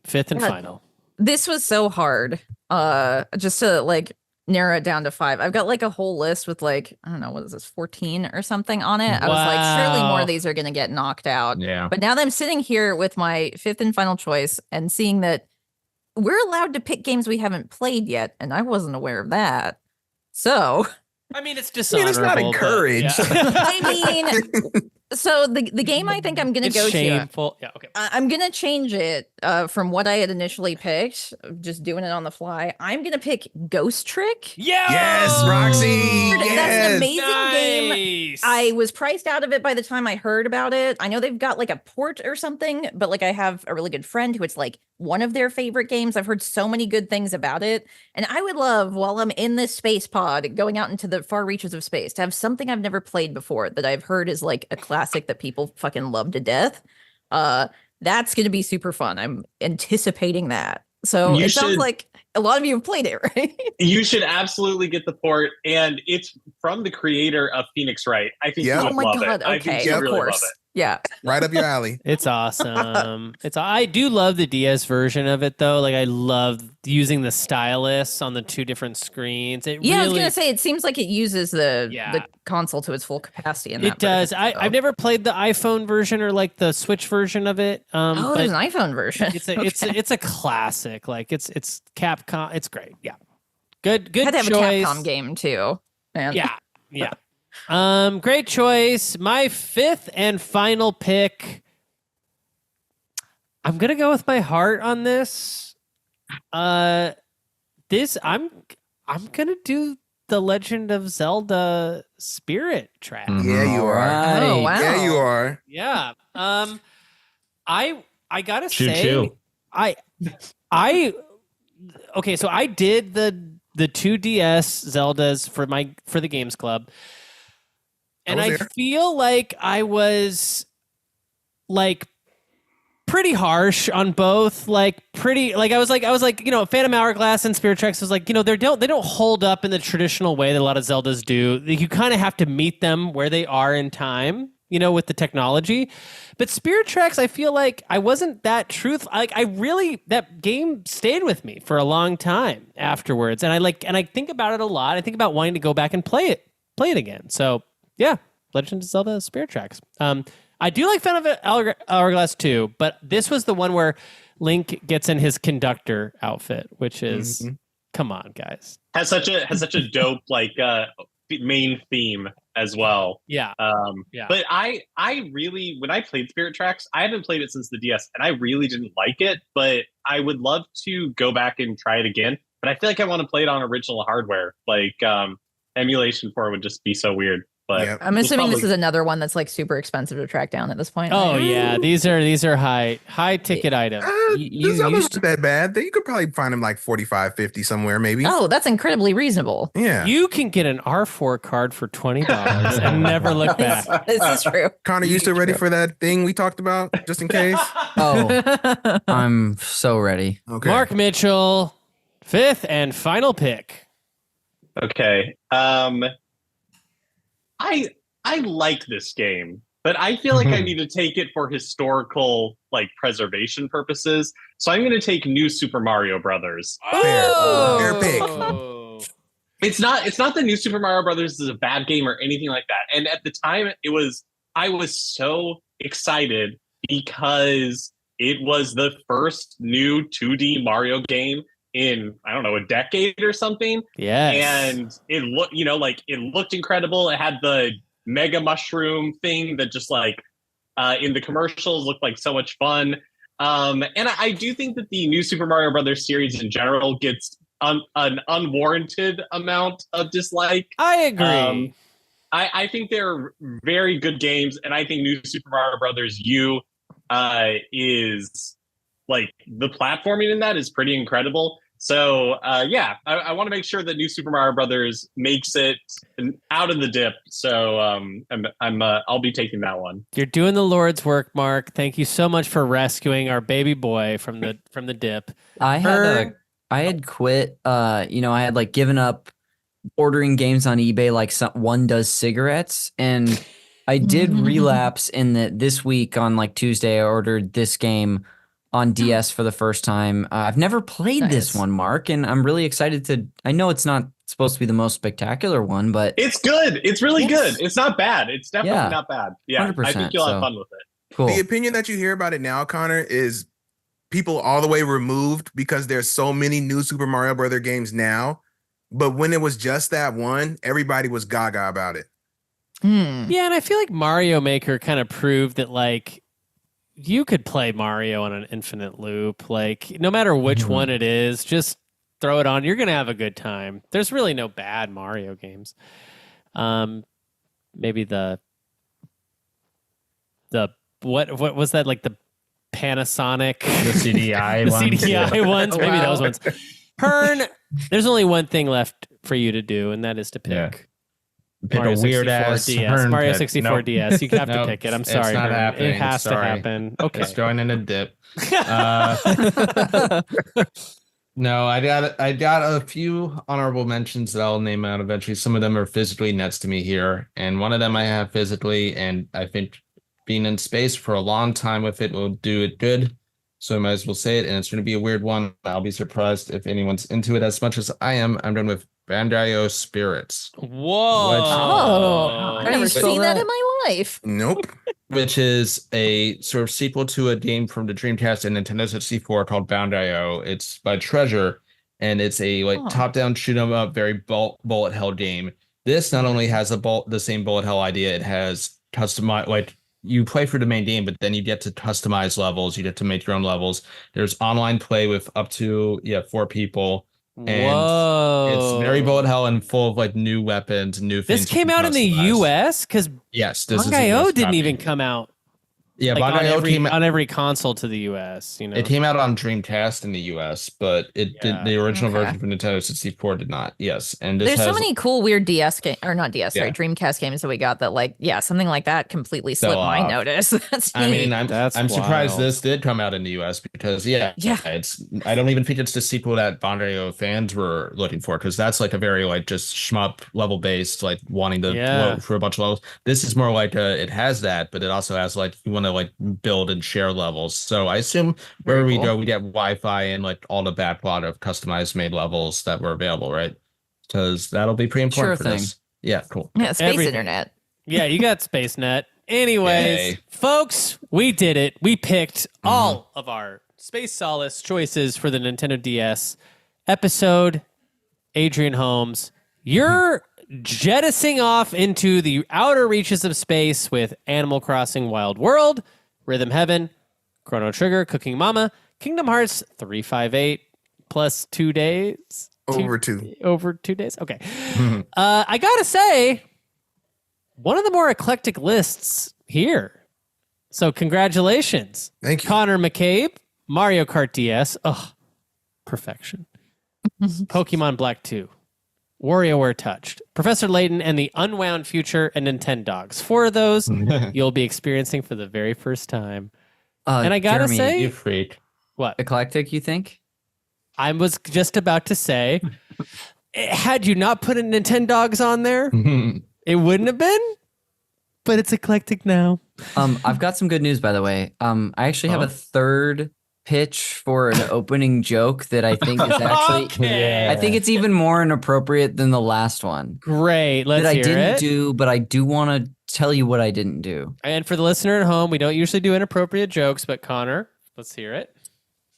5th and God. final. This was so hard. Just to narrow it down to 5. I've got a whole list with I don't know, what is this, 14 or something on it. I was like, surely more Wow. of these are gonna get knocked out. Yeah. But now that I'm sitting here with my 5th and final choice and seeing that we're allowed to pick games we haven't played yet, and I wasn't aware of that. So I mean, it's I dishonorable. mean, it's not but- encouraged. yeah. I mean, so the game I think I'm gonna It's go to. shameful. Yeah. Okay. I'm gonna change it from what I had initially picked, just doing it on the fly. I'm gonna pick Ghost Trick. Yeah. Yes, Roxy. That's an Yes. amazing game. Nice. I was priced out of it by the time I heard about it. I know they've got a port or something, but I have a really good friend who it's one of their favorite games. I've heard so many good things about it. And I would love, while I'm in this space pod going out into the far reaches of space, to have something I've never played before that I've heard is a classic that people fucking love to death. That's gonna be super fun. I'm anticipating that. So You it sounds should- like a lot of you have played it, right? You should absolutely get the port, and it's from the creator of Phoenix Wright. I think Yeah. you Oh would my love god, it. I think okay, you of really course. love it. Yeah. Right up your alley. It's awesome. I do love the DS version of it though. I love using the stylus on the 2 different screens. It Yeah, I was really, gonna say it seems like it uses the Yeah. console to its full capacity. In it that does. version, so. I've never played the iPhone version or the Switch version of it. Oh, but there's an iPhone version. it's a it's a classic. It's Capcom. It's great. Yeah. Good Had to have choice. a Capcom game too. Man. Yeah. Great choice. My 5th and final pick. I'm gonna go with my heart on this. I'm gonna do the Legend of Zelda Spirit track. Yeah, you are. Alright. Oh, wow. Yeah, you are. Yeah. I gotta Choo say, choo. I okay. So I did the 2DS Zeldas for the Games Club, and I I was there. feel like I was pretty harsh on both. I was Phantom Hourglass and Spirit Tracks was they don't hold up in the traditional way that a lot of Zeldas do. You kind of have to meet them where they are in time. with the technology. But Spirit Tracks, I feel like I wasn't that truthful. Like that game stayed with me for a long time afterwards. And I think about it a lot. I think about wanting to go back and play it again. So yeah, Legend of Zelda Spirit Tracks. I do like Phantom Hourglass too, but this was the one where Link gets in his conductor outfit, which is come on, guys. Has such a dope main theme as well. Yeah. But I really, when I played Spirit Tracks, I haven't played it since the DS, and I really didn't like it. But I would love to go back and try it again. But I feel like I want to play it on original hardware. Emulation for it would just be so weird. But I'm assuming this is another one that's like super expensive to track down at this point. Oh yeah, these are high ticket items. These aren't that bad. You could probably find them like 45, 50 somewhere, maybe. Oh, that's incredibly reasonable. Yeah, you can get an R4 card for $20 and never look back. This is true. Connor, you still ready for that thing we talked about, just in case? Oh, I'm so ready. Okay, Mark Mitchell, 5th and final pick. Okay. I like this game, but I feel like I need to take it for historical preservation purposes. So I'm going to take New Super Mario Brothers. Fair pick. It's not the New Super Mario Brothers is a bad game or anything like that. And at the time I was so excited because it was the first new 2D Mario game in, I don't know, a decade or something. Yes. And it looked, it looked incredible. It had the mega mushroom thing that just in the commercials looked like so much fun. And I do think that the new Super Mario Brothers series in general gets an unwarranted amount of dislike. I agree. I think they're very good games, and I think New Super Mario Brothers U is the platforming in that is pretty incredible. So I want to make sure that New Super Mario Brothers makes it out of the dip. So I'll be taking that one. You're doing the Lord's work, Mark. Thank you so much for rescuing our baby boy from the dip. I had quit. I had given up ordering games on eBay like one does cigarettes, and I did relapse in that this week on Tuesday. I ordered this game on DS for the first time. I've never played this one, Mark, and I'm really excited to. I know it's not supposed to be the most spectacular one, but it's good. It's really good. It's not bad. It's definitely not bad. Yeah, 100%, I think you'll have fun with it. Cool. The opinion that you hear about it now, Connor, is people all the way removed because there's so many new Super Mario Brother games now. But when it was just that one, everybody was gaga about it. Yeah, and I feel like Mario Maker kind of proved that you could play Mario on an infinite loop. No matter which one it is, just throw it on. You're going to have a good time. There's really no bad Mario games. Maybe the what was that, the Panasonic? The CDI the ones. CDI ones. Maybe those ones. Hearn, there's only one thing left for you to do, and that is to pick. Yeah. Pick Mario a weird ass DS. Mario 64 nope. DS. You have to pick it. I'm sorry. It's not happening. It has to happen. Okay. It's going in a dip. No, I got a few honorable mentions that I'll name out eventually. Some of them are physically next to me here, and one of them I have physically, and I think being in space for a long time with it will do it good. So I might as well say it, and it's going to be a weird one. I'll be surprised if anyone's into it as much as I am. I'm done with Bandai Spirits. Whoa! I've never seen that in my life. Nope. Which is a sort of sequel to a game from the Dreamcast and Nintendo 64 called Bandai. It's by Treasure, and it's a top-down shoot 'em up, very bullet hell game. This not only has the same bullet hell idea, it has customized you play for the main game, but then you get to customize levels. You get to make your own levels. There's online play with up to 4 people. And it's very bullet hell and full of new weapons, new things. This came out in the US because yes, this Bangai-O didn't even come out. Yeah, Bangai-O came on every console to the US. It came out on Dreamcast in the US, but it did the original version for Nintendo 64 did not. Yes, and there's so many cool weird DS game or not DS, sorry, Dreamcast games that we got that something like that completely slipped my notice. That's I'm surprised this did come out in the US because Yeah. I don't even think it's the sequel that Bondrio fans were looking for, because that's like a very like just shmup level based, like wanting to Yeah. for a bunch of levels. This is more like it has that, but it also has like you want to like build and share levels. So I assume wherever we cool. go, we get Wi-Fi and like all the backlog of customized made levels that were available, right? Because that'll be pretty important Sure for thing. this. Yeah, cool. Yeah, space Everything. internet. Yeah, you got SpaceNet. Anyways, Yay. folks, we did it. We picked all of our Space Solace choices for the Nintendo DS episode. Adrain Holmes, you're jettisoning off into the outer reaches of space with Animal Crossing Wild World, Rhythm Heaven, Chrono Trigger, Cooking Mama, Kingdom Hearts 358 plus 2 days. Over 2. Over 2 days? Okay. I gotta say, one of the more eclectic lists here. So congratulations. Thank you. Connor McCabe, Mario Kart DS. Ugh, perfection. Pokemon Black 2. WarioWare Touched. Professor Layton and the Unwound Future and Nintendogs. 4 of those you'll be experiencing for the very first time. And I gotta Jeremy, say, You freak. what? eclectic, you think? I was just about to say, had you not put a Nintendogs on there, it wouldn't have been, but it's eclectic now. I've got some good news, by the way. I actually have a third pitch for an opening joke that I think is actually. Okay. I think it's even more inappropriate than the last one Great. Let's that I hear didn't it. do, but I do want to tell you what I didn't do. And for the listener at home, we don't usually do inappropriate jokes, but Connor, let's hear it.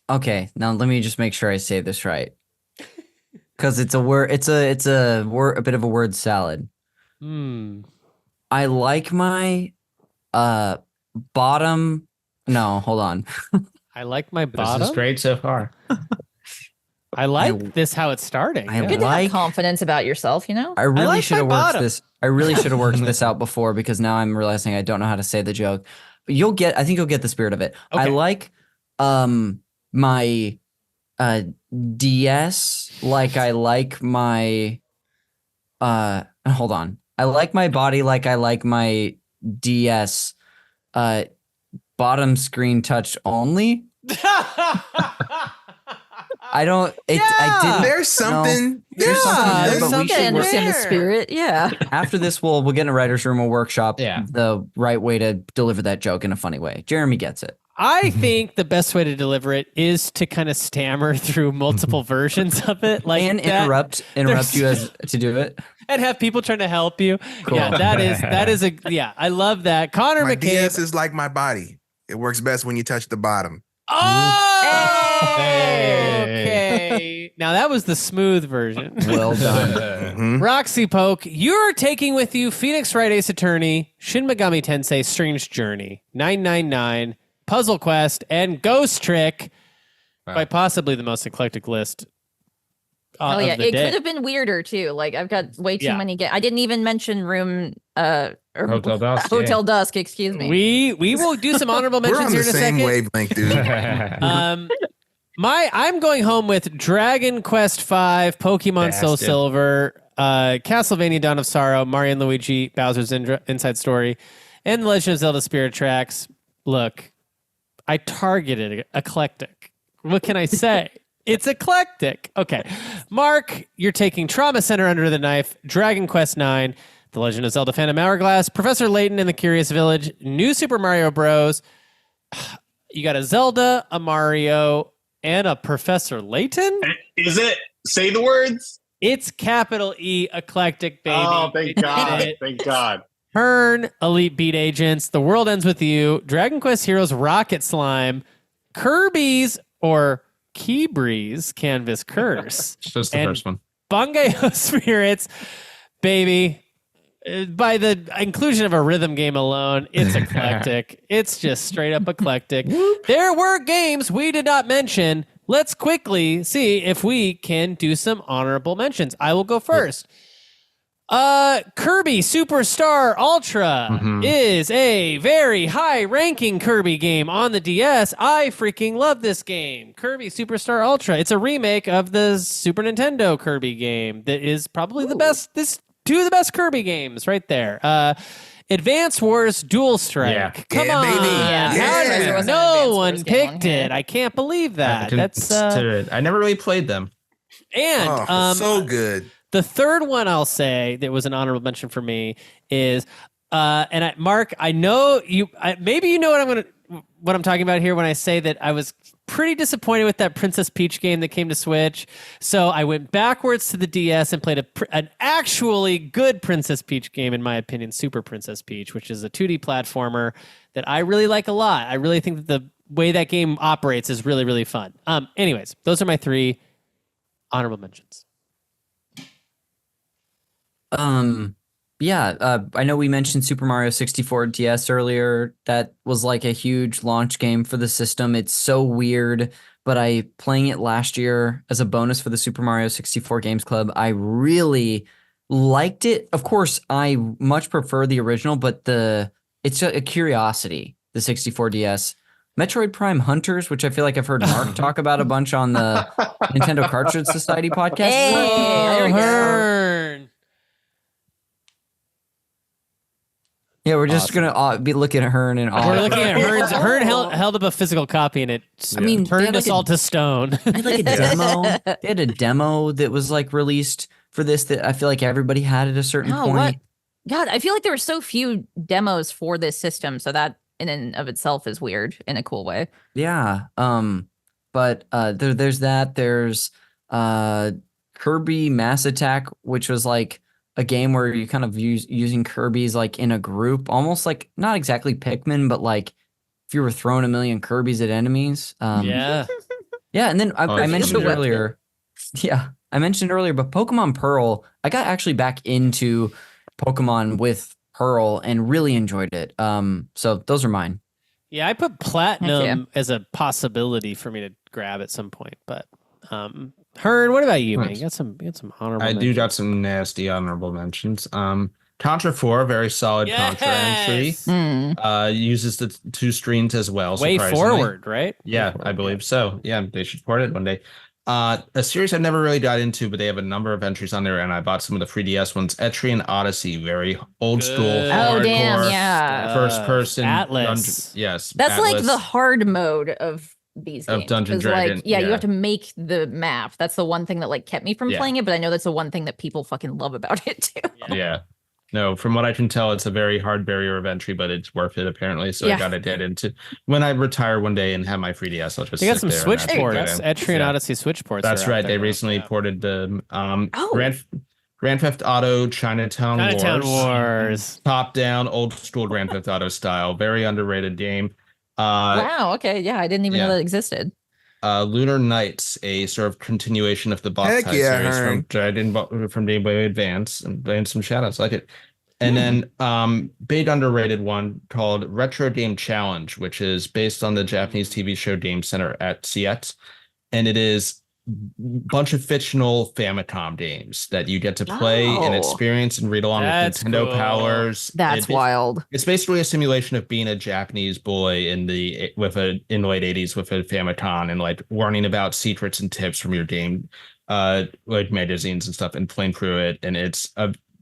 Okay, now let me just make sure I say this right, because it's a word. It's a word, a bit of a word salad. I like my bottom. No, hold on. I like my This bottom. is great so far. I like this how it's starting. I Yeah. Good to like- have confidence about yourself, you know? I really like should have my worked bottom. this. I really should have worked this out before, because now I'm realizing I don't know how to say the joke. But I think you'll get the spirit of it. I Okay. like my DS like I like my hold on. I like my body like I like my DS bottom screen touch only. I don't I didn't There's something. There's something there, there's but we something should I understand the there. spirit. Yeah. after this we'll get in a writer's room, we'll workshop Yeah. the right way to deliver that joke in a funny way. Jeremy gets it. I think the best way to deliver it is to kind of stammer through multiple versions of it, like And that, interrupt there's- you as to do it. and have people trying to help you. Cool. Yeah, that is a yeah. I love that. Connor My McCabe. DS is like my body. It works best when you touch the bottom. Oh, Hey. okay. Now that was the smooth version. Well done. Mhm. Roxy Polk, you're taking with you Phoenix Wright Ace Attorney, Shin Megami Tensei Strange Journey, 999, Puzzle Quest, and Ghost Trick by possibly the most eclectic list. Oh yeah, of the it day. could have been weirder too. Like I've got way too Yeah. many. I didn't even mention Room or Hotel Dusk, Hotel Dusk. Excuse me. We will do some honorable We're mentions on here the in a same second. wavelength, dude. I'm going home with Dragon Quest V, Pokemon Soul Bastard. Silver, Castlevania Dawn of Sorrow, Mario and Luigi, Bowser's Inside Story, and The Legend of Zelda Spirit Tracks. Look, I targeted eclectic. What can I say? It's eclectic. Okay. Mark, you're taking Trauma Center Under the Knife, Dragon Quest IX, The Legend of Zelda Phantom Hourglass, Professor Layton and the Curious Village, New Super Mario Bros. You got a Zelda, a Mario, and a Professor Layton? Is it? Say the words. It's capital E eclectic, baby. Oh, We thank did God. it. Thank God. Hearn, Elite Beat Agents, The World Ends With You, Dragon Quest Heroes Rocket Slime, Kirby's or Keybreeze Canvas Curse, Just the And- first one. Bangayo Spirits, baby. By the inclusion of a rhythm game alone, it's eclectic. It's just straight up eclectic. There were games we did not mention. Let's quickly see if we can do some honorable mentions. I will go first. Kirby Superstar Ultra is a very high-ranking Kirby game on the DS. I freaking love this game. Kirby Superstar Ultra. It's a remake of the Super Nintendo Kirby game that is probably the best. Two of the best Kirby games right there. Advance Wars Dual Strike. Yeah. Come Yeah, on. baby. Yeah. How Yeah. did There wasn't an no Advance one Wars game on picked here. it? I can't believe I that. can That's consider it. I never really played them. and So good. the third one I'll say that was an honorable mention for me is Mark, I know you maybe you know what I'm talking about here when I say that I was pretty disappointed with that Princess Peach game that came to Switch. So I went backwards to the DS and played an actually good Princess Peach game, in my opinion, Super Princess Peach, which is a 2D platformer that I really like a lot. I really think that the way that game operates is really, really fun. Anyways, those are my 3 honorable mentions. I know we mentioned Super Mario 64 DS earlier. That was like a huge launch game for the system. It's so weird, but playing it last year as a bonus for the Super Mario 64 Games Club, I really liked it. Of course, I much prefer the original, but it's a curiosity, the 64 DS. Metroid Prime Hunters, which I feel like I've heard Mark talk about a bunch on the Nintendo Cartridge Society podcast. Hey, there we go. Hearn. Yeah, we're just gonna be looking at Hearn and We're looking at Hearn held up a physical copy and it they turned had us like all to stone. I had like a demo. They had a demo that was like released for this that I feel like everybody had at a certain Oh, point. what? God, I feel like there were so few demos for this system, so that in and of itself is weird in a cool way. Yeah. But there's that. There's Kirby Mass Attack, which was like a game where you kind of using Kirby's like in a group, almost like not exactly Pikmin, but like if you were throwing a million Kirby's at enemies. Yeah. Yeah, and then I mentioned weapon. earlier. Yeah, I mentioned earlier, but Pokemon Pearl, I got actually back into Pokemon with Pearl and really enjoyed it. So those are mine. Yeah, I put Platinum as a possibility for me to grab at some point, but Hearn, what about you, man? You got some honorable I do mentions. got some nasty honorable mentions. Contra 4, very solid Contra entry. Uses the 2 screens as well. Way surprisingly. forward, right? Yeah, I believe so. Yeah, they should port it one day. A series I've never really got into, but they have a number of entries on there, and I bought some of the 3DS ones. Etrian Odyssey, very old school, Good. hardcore, damn, yeah. first person Atlas. yes, That's like Atlas. the hard mode of these Of games. Dungeon 'Cause, Dragon, like, you yeah. have to make the map. That's the one thing that like kept me from Yeah. playing it, but I know that's the one thing that people fucking love about it too. Yeah. No, from what I can tell, it's a very hard barrier of entry, but it's worth it apparently. So Yeah. I got to get into when I retire one day and have my 3DS. I'll just They got sit some there and Switch actually ports. get in. Etrian Yeah. Odyssey Switch ports. That's are out right. there They now. recently Yeah. ported the Oh. Grand Theft Auto Chinatown Wars. Top down old school Grand Theft Auto style. Very underrated game. Wow. Okay. Yeah, I didn't even know yeah. that existed. Lunar Nights, a sort of continuation of the boss Heck type yeah, series Hearn. from Game Boy Advance and playing some Shadows like it. And then big underrated one called Retro Game Challenge, which is based on the Japanese TV show Game Center at CX. And it is a bunch of fictional Famicom games that you get to play and Oh. experience and read along That's with Nintendo cool. powers. That's wild. It's basically a simulation of being a Japanese boy in the late 80s with a Famicom and like learning about secrets and tips from your game, like magazines and stuff, and playing through it. And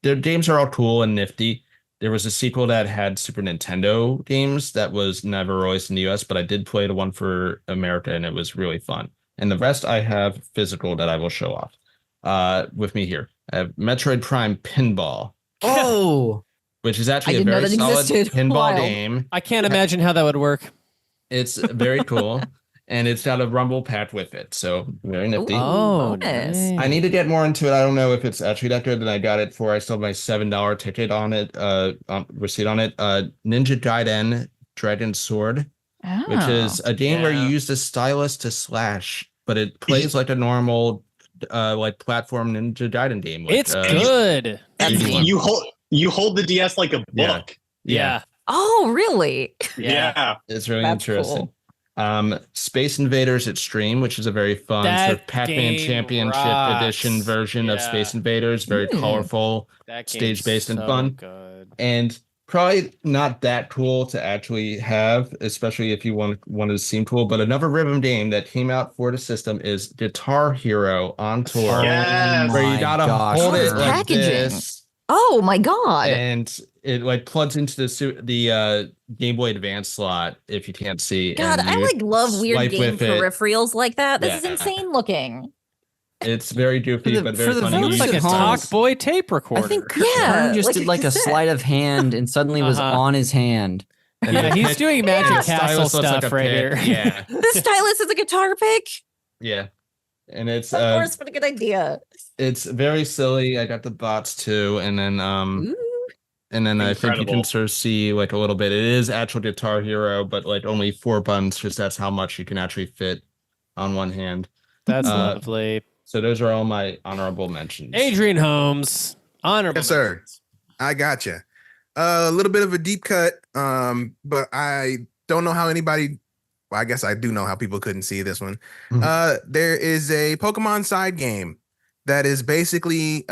their games are all cool and nifty. There was a sequel that had Super Nintendo games that was never released in the US, but I did play the one for America and it was really fun. And the rest I have physical that I will show off with me here. I have Metroid Prime Pinball, Oh, which is actually I a didn't know very that solid existed. pinball Wild. game. I can't imagine how that would work. It's very cool. And it's got a rumble pack with it. So very nifty. Oh, bonus. nice. I need to get more into it. I don't know if it's actually that good. And I got it for, I still have my $7 ticket on it, receipt on it. Ninja Gaiden Dragon Sword, which is a game where you use the stylus to slash, but it plays like a normal like platform Ninja Gaiden game. Like, It's good. You hold the DS like a book. Yeah. Oh, really? Yeah. It's really That's interesting. cool. Space Invaders Extreme, which is a very fun That sort of Pac-Man game Championship rocks. Edition version of Yeah. Space Invaders. Very colorful, That game's stage-based and so fun. Good. and probably not that cool to actually have, especially if you want to seem cool. But another rhythm game that came out for the system is Guitar Hero on tour, Yes. where you my gotta gosh, hold it Hearn. like Packaging. this Oh my god! and it like plugs into the Game Boy Advance slot if you can't see. God, and I you like love weird swipe game with it. peripherals like that. This is Yeah. insane looking. It's very goofy, the- but for very the funny. It folks looks like a at home, Talk Boy tape recorder. I think Yeah, Hearn just like did a like a cassette. sleight of hand and suddenly was Uh-huh. on his hand. And Yeah, the he's pick- doing Magic the Castle stylus looks like stuff a right pick. here. Yeah, The stylus is a guitar pick. yeah, and it's Of course, what a good idea. it's very silly. I got the bots too, and then Ooh. and then I think you Incredible. can sort of see like a little bit. It is actual Guitar Hero, but like only 4 buttons, because that's how much you can actually fit on one hand. That's Uh, lovely. So those are all my honorable mentions. Adrian Holmes, honorable. Yes, sir. mentions. I gotcha. A little bit of a deep cut, but I don't know how anybody. Well, I guess I do know how people couldn't see this one. There is a Pokemon side game that is basically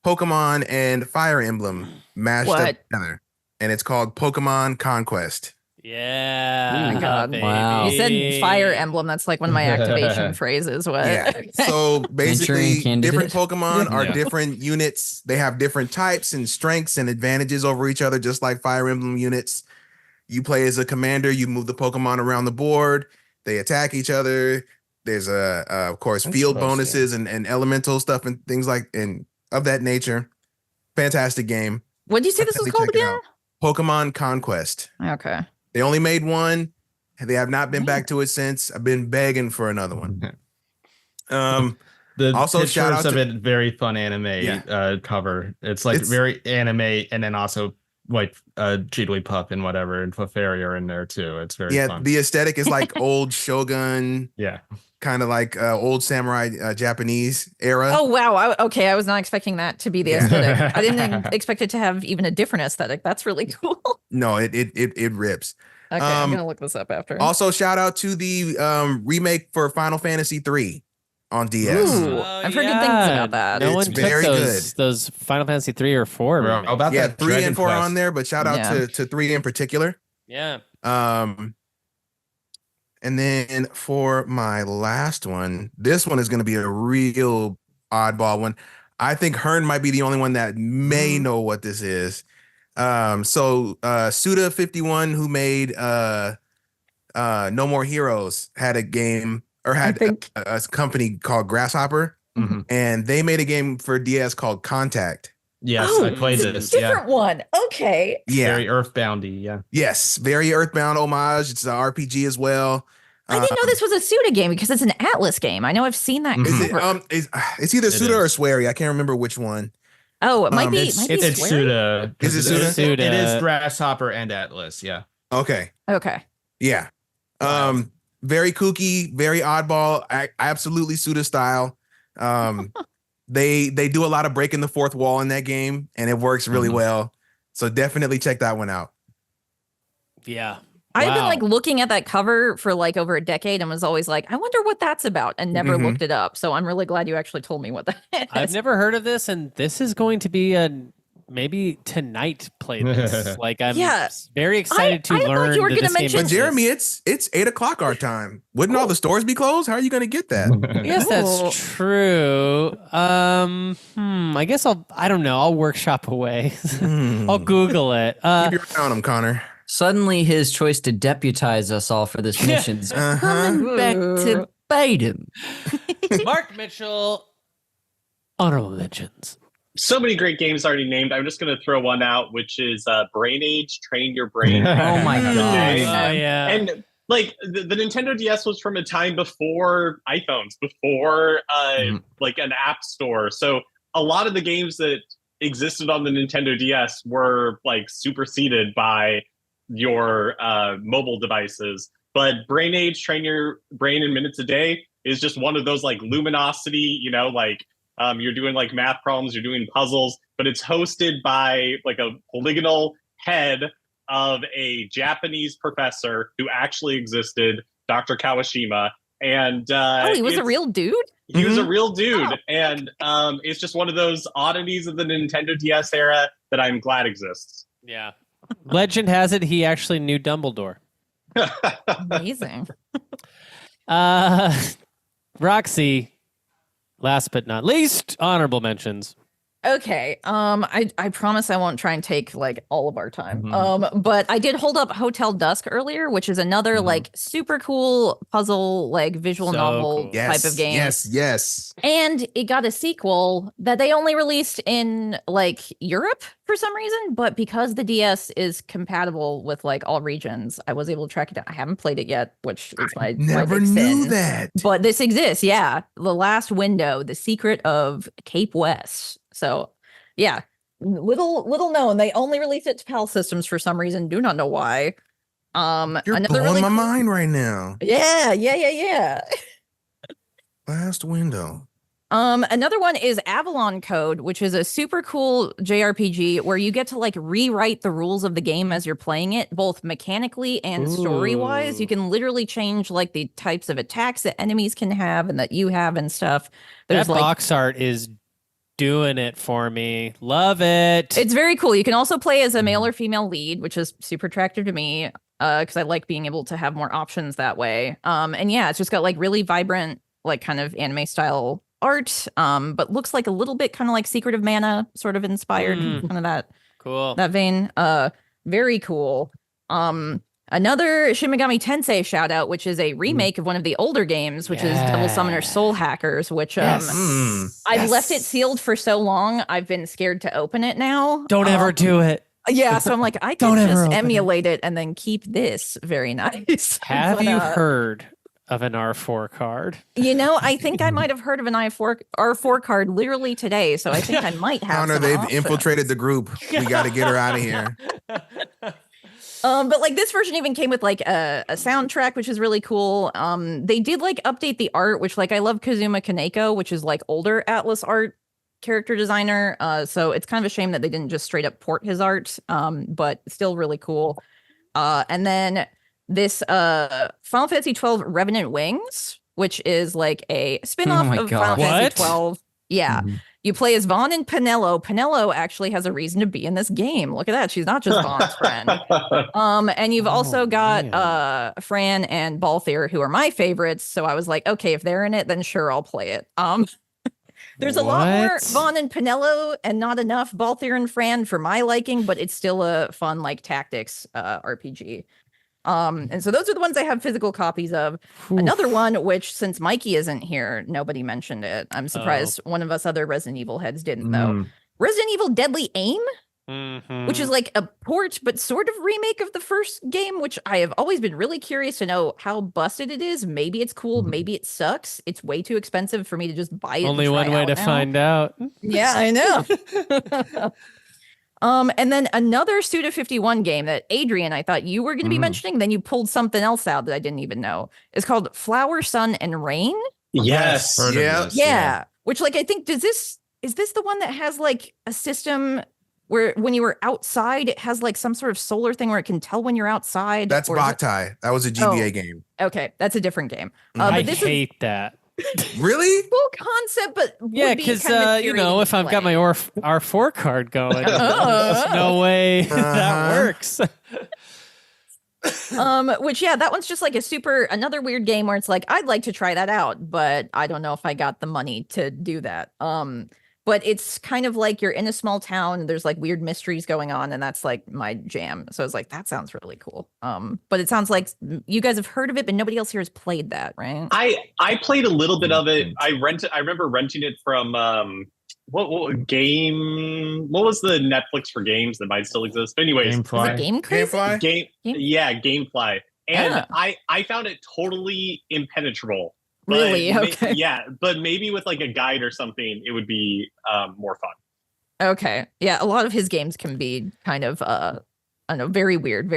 Pokemon and Fire Emblem mashed up What? together, and it's called Pokemon Conquest. Yeah. Oh my God. baby. Wow. You said fire emblem. That's like one of my activation phrases. What? Yeah. So basically, Manchurian different candidate. Pokemon are Yeah. different units. They have different types and strengths and advantages over each other, just like Fire Emblem units. You play as a commander. You move the Pokemon around the board. They attack each other. There's of course, field Interesting. bonuses and elemental stuff and things like and of that nature. Fantastic game. What did you say this was Definitely called check it again? out. Pokemon Conquest. Okay. They only made one. They have not been back to it since. I've been begging for another one. The Also, pictures shout out of to- it, very fun anime cover. It's like It's- very anime, and then also like Jigglypuff and whatever, and Clefairy are in there too. It's very Yeah, fun. the aesthetic is like old Shogun, Yeah. kind of like old samurai Japanese era. Oh wow. Okay, I was not expecting that to be the Yeah. aesthetic. I didn't expect it to have even a different aesthetic. That's really cool. No, it rips. Okay, I'm gonna look this up after. Also, shout out to the remake for Final Fantasy 3 on DS. Ooh, I've heard good things about that. No It's one took very those Final Fantasy 3 or 4. Well, remakes. about Yeah, that 3 Dragon and 4 Quest. on there, but shout out Yeah. to 3 in particular. Yeah. And then for my last one, this one is going to be a real oddball one. I think Hearn might be the only one that may know what this is. So Suda51, who made No More Heroes, had a game or had a company called Grasshopper, Mhm. and they made a game for DS called Contact. Yes, Oh, I played it's a this. Yeah. different one. Okay. Yeah. Very Earthboundy. Yeah. Yes. Very Earthbound homage. It's an RPG as well. I didn't know this was a Suda game because it's an Atlas game. I know I've seen that Is cover. it, it's either It Suda or is. Swery. I can't remember which one. Oh, it might be. It's Might be it's Swery? Suda. Is it Suda? Suda. It is Grasshopper and Atlas. Yeah. Okay. Okay. Yeah. Very kooky, very oddball. Absolutely Suda style. They do a lot of breaking the fourth wall in that game, and it works really well. So definitely check that one out. Yeah. I've been Wow. like looking at that cover for like over a decade and was always like, I wonder what that's about, and never Mhm. looked it up. So I'm really glad you actually told me what that is. I've never heard of this, and this is going to be a maybe tonight play this. Like I'm Yeah. very excited to I thought learn you were that gonna this game mention- But exists. Jeremy, it's 8 o'clock our time. Wouldn't all the stores be closed? How are you going to get that? Yes, Ooh. that's true. I guess I don't know. I'll workshop away. I'll Google it. Keep your eye on them, Connor. Suddenly, his choice to deputize us all for this mission is coming back to bite him. Mark Mitchell, honorable mentions. So many great games already named. I'm just going to throw one out, which is Brain Age, Train Your Brain. Oh my Oh god! yeah. And like the Nintendo DS was from a time before iPhones, before like an app store. So a lot of the games that existed on the Nintendo DS were like superseded by your mobile devices. But Brain Age, Train Your Brain in Minutes a Day is just one of those like luminosity, like you're doing like math problems, you're doing puzzles, but it's hosted by like a polygonal head of a Japanese professor who actually existed, Dr. Kawashima. And he was a real dude? He was a real dude. And it's just one of those oddities of the Nintendo DS era that I'm glad exists. Yeah. Legend has it he actually knew Dumbledore. Amazing. Roxy, last but not least, honorable mentions. Okay. I promise I won't try and take like all of our time. Mhm. But I did hold up Hotel Dusk earlier, which is another like super cool puzzle, like visual So novel cool. type of game. Yes. And it got a sequel that they only released in like Europe for some reason, but because the DS is compatible with like all regions, I was able to track it down. I haven't played it yet, which is my Never big knew sin. that. But this exists, yeah. The Last Window, The Secret of Cape West. So, yeah, little known. They only released it to PAL systems for some reason. Do not know why. You're another blowing really my cool- mind right now. Yeah. Last window. Another one is Avalon Code, which is a super cool JRPG where you get to like rewrite the rules of the game as you're playing it, both mechanically and story-wise. You Ooh. can literally change like the types of attacks that enemies can have and that you have and stuff. That There's like box art is doing it for me. Love it. it's very cool. You can also play as a male or female lead, which is super attractive to me because I like being able to have more options that way. And yeah, it's just got like really vibrant, like kind of anime style art, but looks like a little bit kind of like Secret of Mana sort of inspired, kind of cool. that vein. Very cool. Another Shin Megami Tensei shout out, which is a remake of one of the older games, which is Devil Summoner Soul Hackers, which I've left it sealed for so long, I've been scared to open it now. Don't ever do it. Yeah, so I'm like, I Don't can ever just open emulate it and then keep this. Very nice. Have But, you heard of an R4 card? You know, I think I might have heard of an R4 card literally today, so I think I might have. Connor, some they've options. infiltrated the group. We got to get her out of here. But like this version even came with like a soundtrack, which is really cool. They did like update the art, which like I love Kazuma Kaneko, which is like older Atlas art character designer. So it's kind of a shame that they didn't just straight up port his art. But still really cool. And then this Final Fantasy 12 Revenant Wings, which is like a spin-off my of gosh. Final Fantasy What? 12. Yeah. You play as Vaughn and Pinello. Pinello actually has a reason to be in this game. Look at that. She's not just Vaughn's friend. And you've also got Fran and Balthier, who are my favorites. So I was like, okay, if they're in it, then sure, I'll play it. There's a lot more What? Vaughn and Pinello and not enough Balthier and Fran for my liking, but it's still a fun like tactics RPG. And so those are the ones I have physical copies of. Another one, which since Mikey isn't here, nobody mentioned it. I'm surprised one of us other Resident Evil heads didn't though. Resident Evil Deadly Aim, which is like a port but sort of remake of the first game, which I have always been really curious to know how busted it is. Maybe it's cool, maybe it sucks. It's way too expensive for me to just buy it. Only one way to find out. Yeah, I know. And then another Suda51 game that Adrian, I thought you were going to be mentioning, then you pulled something else out that I didn't even know. It's called Flower, Sun, and Rain. Yes. Heard of Yeah. this, Yeah. Which like I think is this the one that has like a system where when you were outside, it has like some sort of solar thing where it can tell when you're outside? That's or is it- Boktai. That was a GBA game. Okay, that's a different game. I But this is hate that. Really? cool concept, but would Yeah, be because kind of you know, infuriating if to I've got play. my R4 card going, there's no way that works. Which yeah, that one's just like another weird game where it's like I'd like to try that out, but I don't know if I got the money to do that. But it's kind of like you're in a small town, there's like weird mysteries going on, and that's like my jam. So I was like, that sounds really cool. But it sounds like you guys have heard of it, but nobody else here has played that, right? I played a little bit of it. I remember renting it from what game? What was the Netflix for games that might still exist? But anyways, Is it Game Crazy? Gamefly? Gamefly. And Yeah. I found it totally impenetrable. But Really? Okay. Yeah, but maybe with like a guide or something, it would be more fun. Okay. Yeah, a lot of his games can be kind of I don't know, very weird.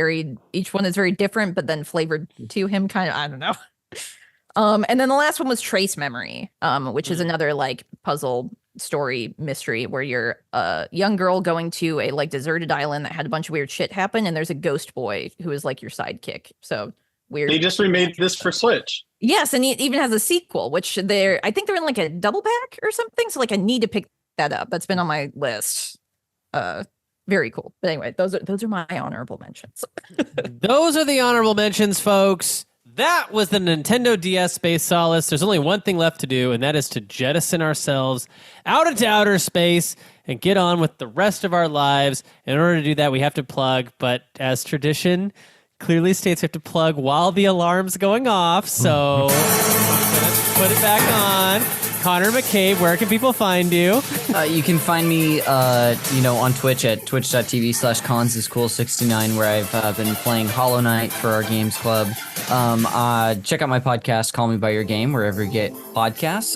Each one is very different, but then flavored to him kind of, I don't know. And then the last one was Trace Memory, which is another like puzzle story mystery where you're a young girl going to a like deserted island that had a bunch of weird shit happen, and there's a ghost boy who is like your sidekick. So weird. They just remade this for Switch. Yes, and it even has a sequel, which I think they're in like a double pack or something. So like I need to pick that up. That's been on my list. Very cool. But anyway, those are my honorable mentions. Those are the honorable mentions, folks. That was the Nintendo DS Space Solace. There's only one thing left to do, and that is to jettison ourselves out into outer space and get on with the rest of our lives. In order to do that, we have to plug, but as tradition clearly states, we have to plug while the alarm's going off. So I'm going to put it back on. Connor McCabe, where can people find you? You can find me, on Twitch at twitch.tv/consiscool69, where I've been playing Hollow Knight for our games club. Check out my podcast, Call Me By Your Game, wherever you get podcasts.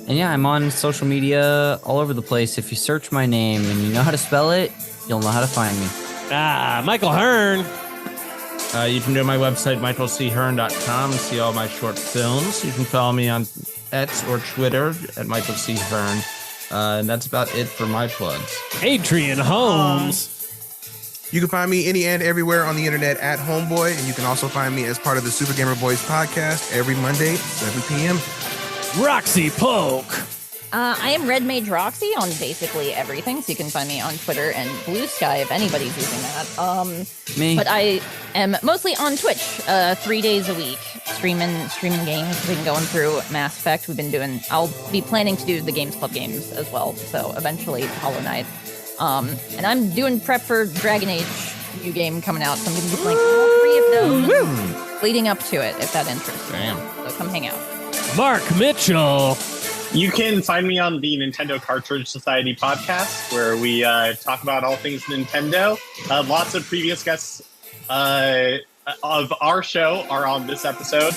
And yeah, I'm on social media all over the place. If you search my name and you know how to spell it, you'll know how to find me. Michael Hearn. You can go to my website, michaelchearn.com, and see all my short films. You can follow me on X or Twitter at Michael C. Hearn. And that's about it for my plugs. Adrain Holmes. You can find me any and everywhere on the internet at Homeboy, and you can also find me as part of the Super Gamer Boys podcast every Monday, 7 p.m. Roxy Polk. I am Red Mage Roxy on basically everything, so you can find me on Twitter and Blue Sky if anybody's using that. Me. But I am mostly on Twitch 3 days a week, streaming games. We've been going through Mass Effect. I'll be planning to do the Games Club games as well, so eventually Hollow Knight. And I'm doing prep for Dragon Age new game coming out, so I'm going to be playing all 3 of those leading up to it, if that interests you. So come hang out. Mark Mitchell. You can find me on the Nintendo Cartridge Society podcast, where we talk about all things Nintendo. Lots of previous guests of our show are on this episode.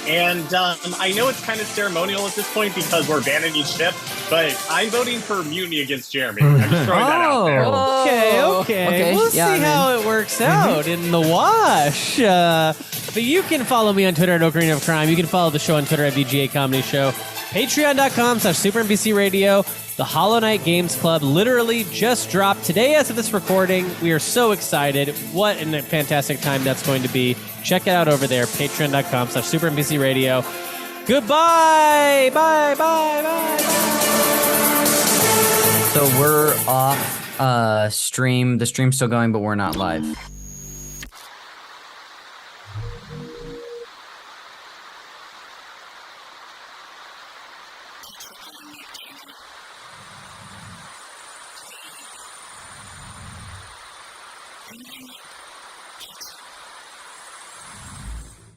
And I know it's kind of ceremonial at this point because we're banning each ship, but I'm voting for Mutiny against Jeremy. I'm just throwing that out there. Okay. We'll see how it works out in the wash. But you can follow me on Twitter at Ocarina of Crime. You can follow the show on Twitter at VGA Comedy Show. Patreon.com/Super NPC Radio. The Hollow Knight Games Club literally just dropped today as of this recording. We are so excited. What a fantastic time that's going to be. Check it out over there. Patreon.com/Super NPC Radio. Goodbye. Bye. So we're off stream. The stream's still going, but we're not live.